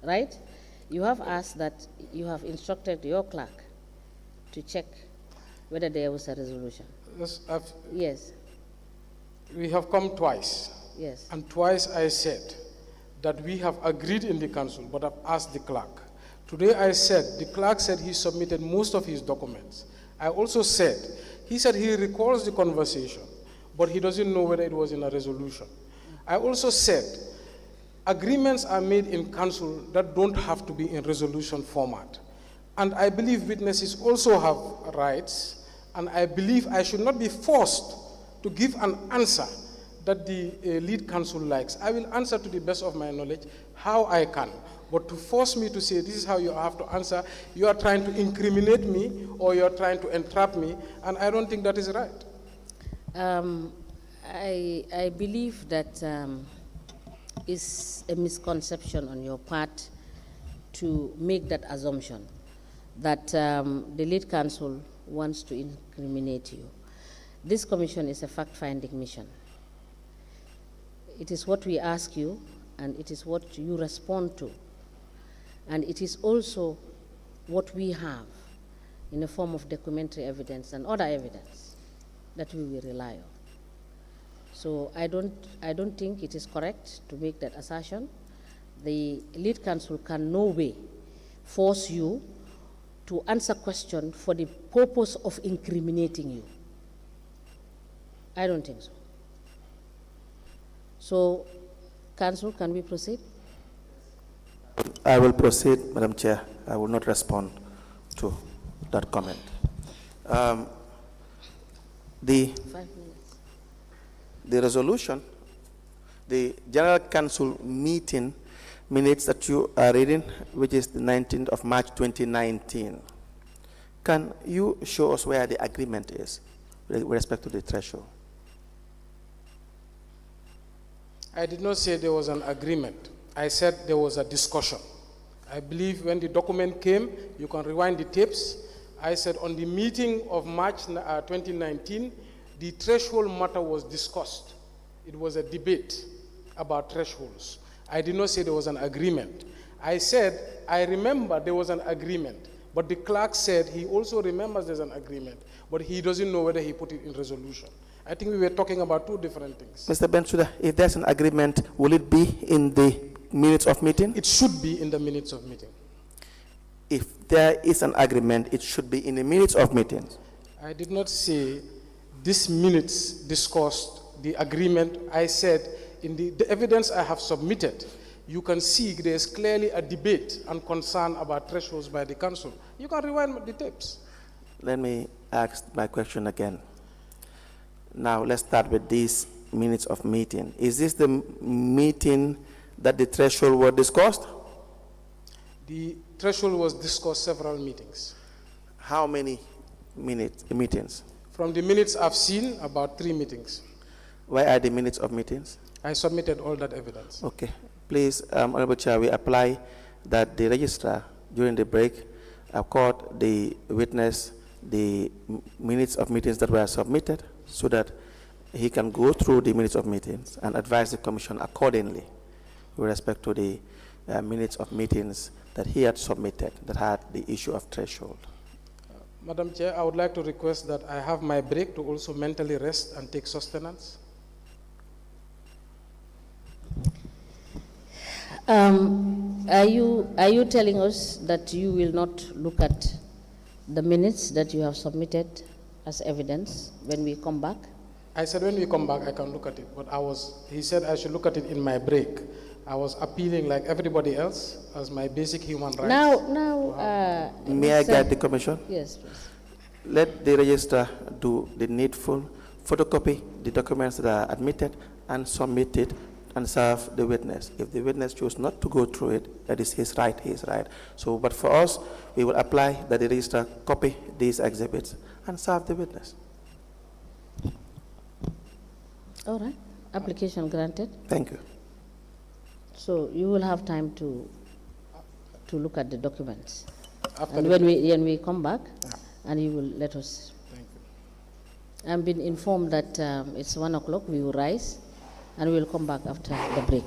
right? You have asked that you have instructed your clerk to check whether there was a resolution. Yes, Yes, we have come twice. yes. And twice I said that we have agreed in the council, but I've asked the clerk. Today I said, the clerk said he submitted most of his documents. I also said, he said he recalls the conversation, but he doesn't know whether it was in a resolution. I also said, agreements are made in council that don't have to be in resolution format. And I believe witnesses also have rights, and I believe I should not be forced to give an answer that the lead counsel likes. I will answer to the best of my knowledge how I can. But to force me to say this is how you have to answer, you are trying to incriminate me or you are trying to entrap me, and I don't think that is right. I believe that is a misconception on your part to make that assumption that the lead counsel wants to incriminate you. This commission is a fact-finding mission. It is what we ask you, and it is what you respond to. And it is also what we have in the form of documentary evidence and other evidence that we will rely on. So I don't think it is correct to make that assertion. The lead counsel can no way force you to answer question for the purpose of incriminating you. I don't think so. So, counsel, can we proceed? I will proceed, Madam Chair. I will not respond to that comment. 5 minutes. The resolution, the General Council meeting minutes that you are reading, which is the 19th of March 2019. Can you show us where the agreement is with respect to the threshold? I did not say there was an agreement. I said there was a discussion. I believe when the document came, you can rewind the tapes. I said on the meeting of March 2019, the threshold matter was discussed. It was a debate about thresholds. I did not say there was an agreement. I said, I remember there was an agreement, but the clerk said he also remembers there's an agreement, but he doesn't know whether he put it in resolution. I think we were talking about two different things. Mr. BENSOUDA, if there's an agreement, will it be in the minutes of meeting? It should be in the minutes of meeting. If there is an agreement, it should be in the minutes of meetings. I did not say this minutes discussed the agreement. I said in the evidence I have submitted, you can see there's clearly a debate and concern about thresholds by the council. You can rewind the tapes. Let me ask my question again. Now, let's start with these minutes of meeting. Is this the meeting that the threshold was discussed? The threshold was discussed several meetings. How many meetings? From the minutes I've seen, about 3 meetings. Where are the minutes of meetings? I submitted all that evidence. Okay. Please, Honorable Chair, we apply that the registrar, during the break, accord the witness the minutes of meetings that were submitted so that he can go through the minutes of meetings and advise the commission accordingly with respect to the minutes of meetings that he had submitted that had the issue of threshold. Madam Chair, I would like to request that I have my break to also mentally rest and take sustenance. Are you telling us that you will not look at the minutes that you have submitted as evidence when we come back? I said when we come back, I can look at it. But he said I should look at it in my break. I was appealing like everybody else as my basic human rights. May I guide the commission? Yes, please. Let the registrar do the needful, photocopy the documents that are admitted and submit it and serve the witness. If the witness chooses not to go through it, that is his right, So, but for us, we will apply that the registrar copy these exhibits and serve the witness. All right. Application granted. Thank you. So you will have time to look at the documents. After And the- when we come back, Yeah. and you will let us. Thank you. I've been informed that it's 1 o'clock. We will rise, and we will come back after the break.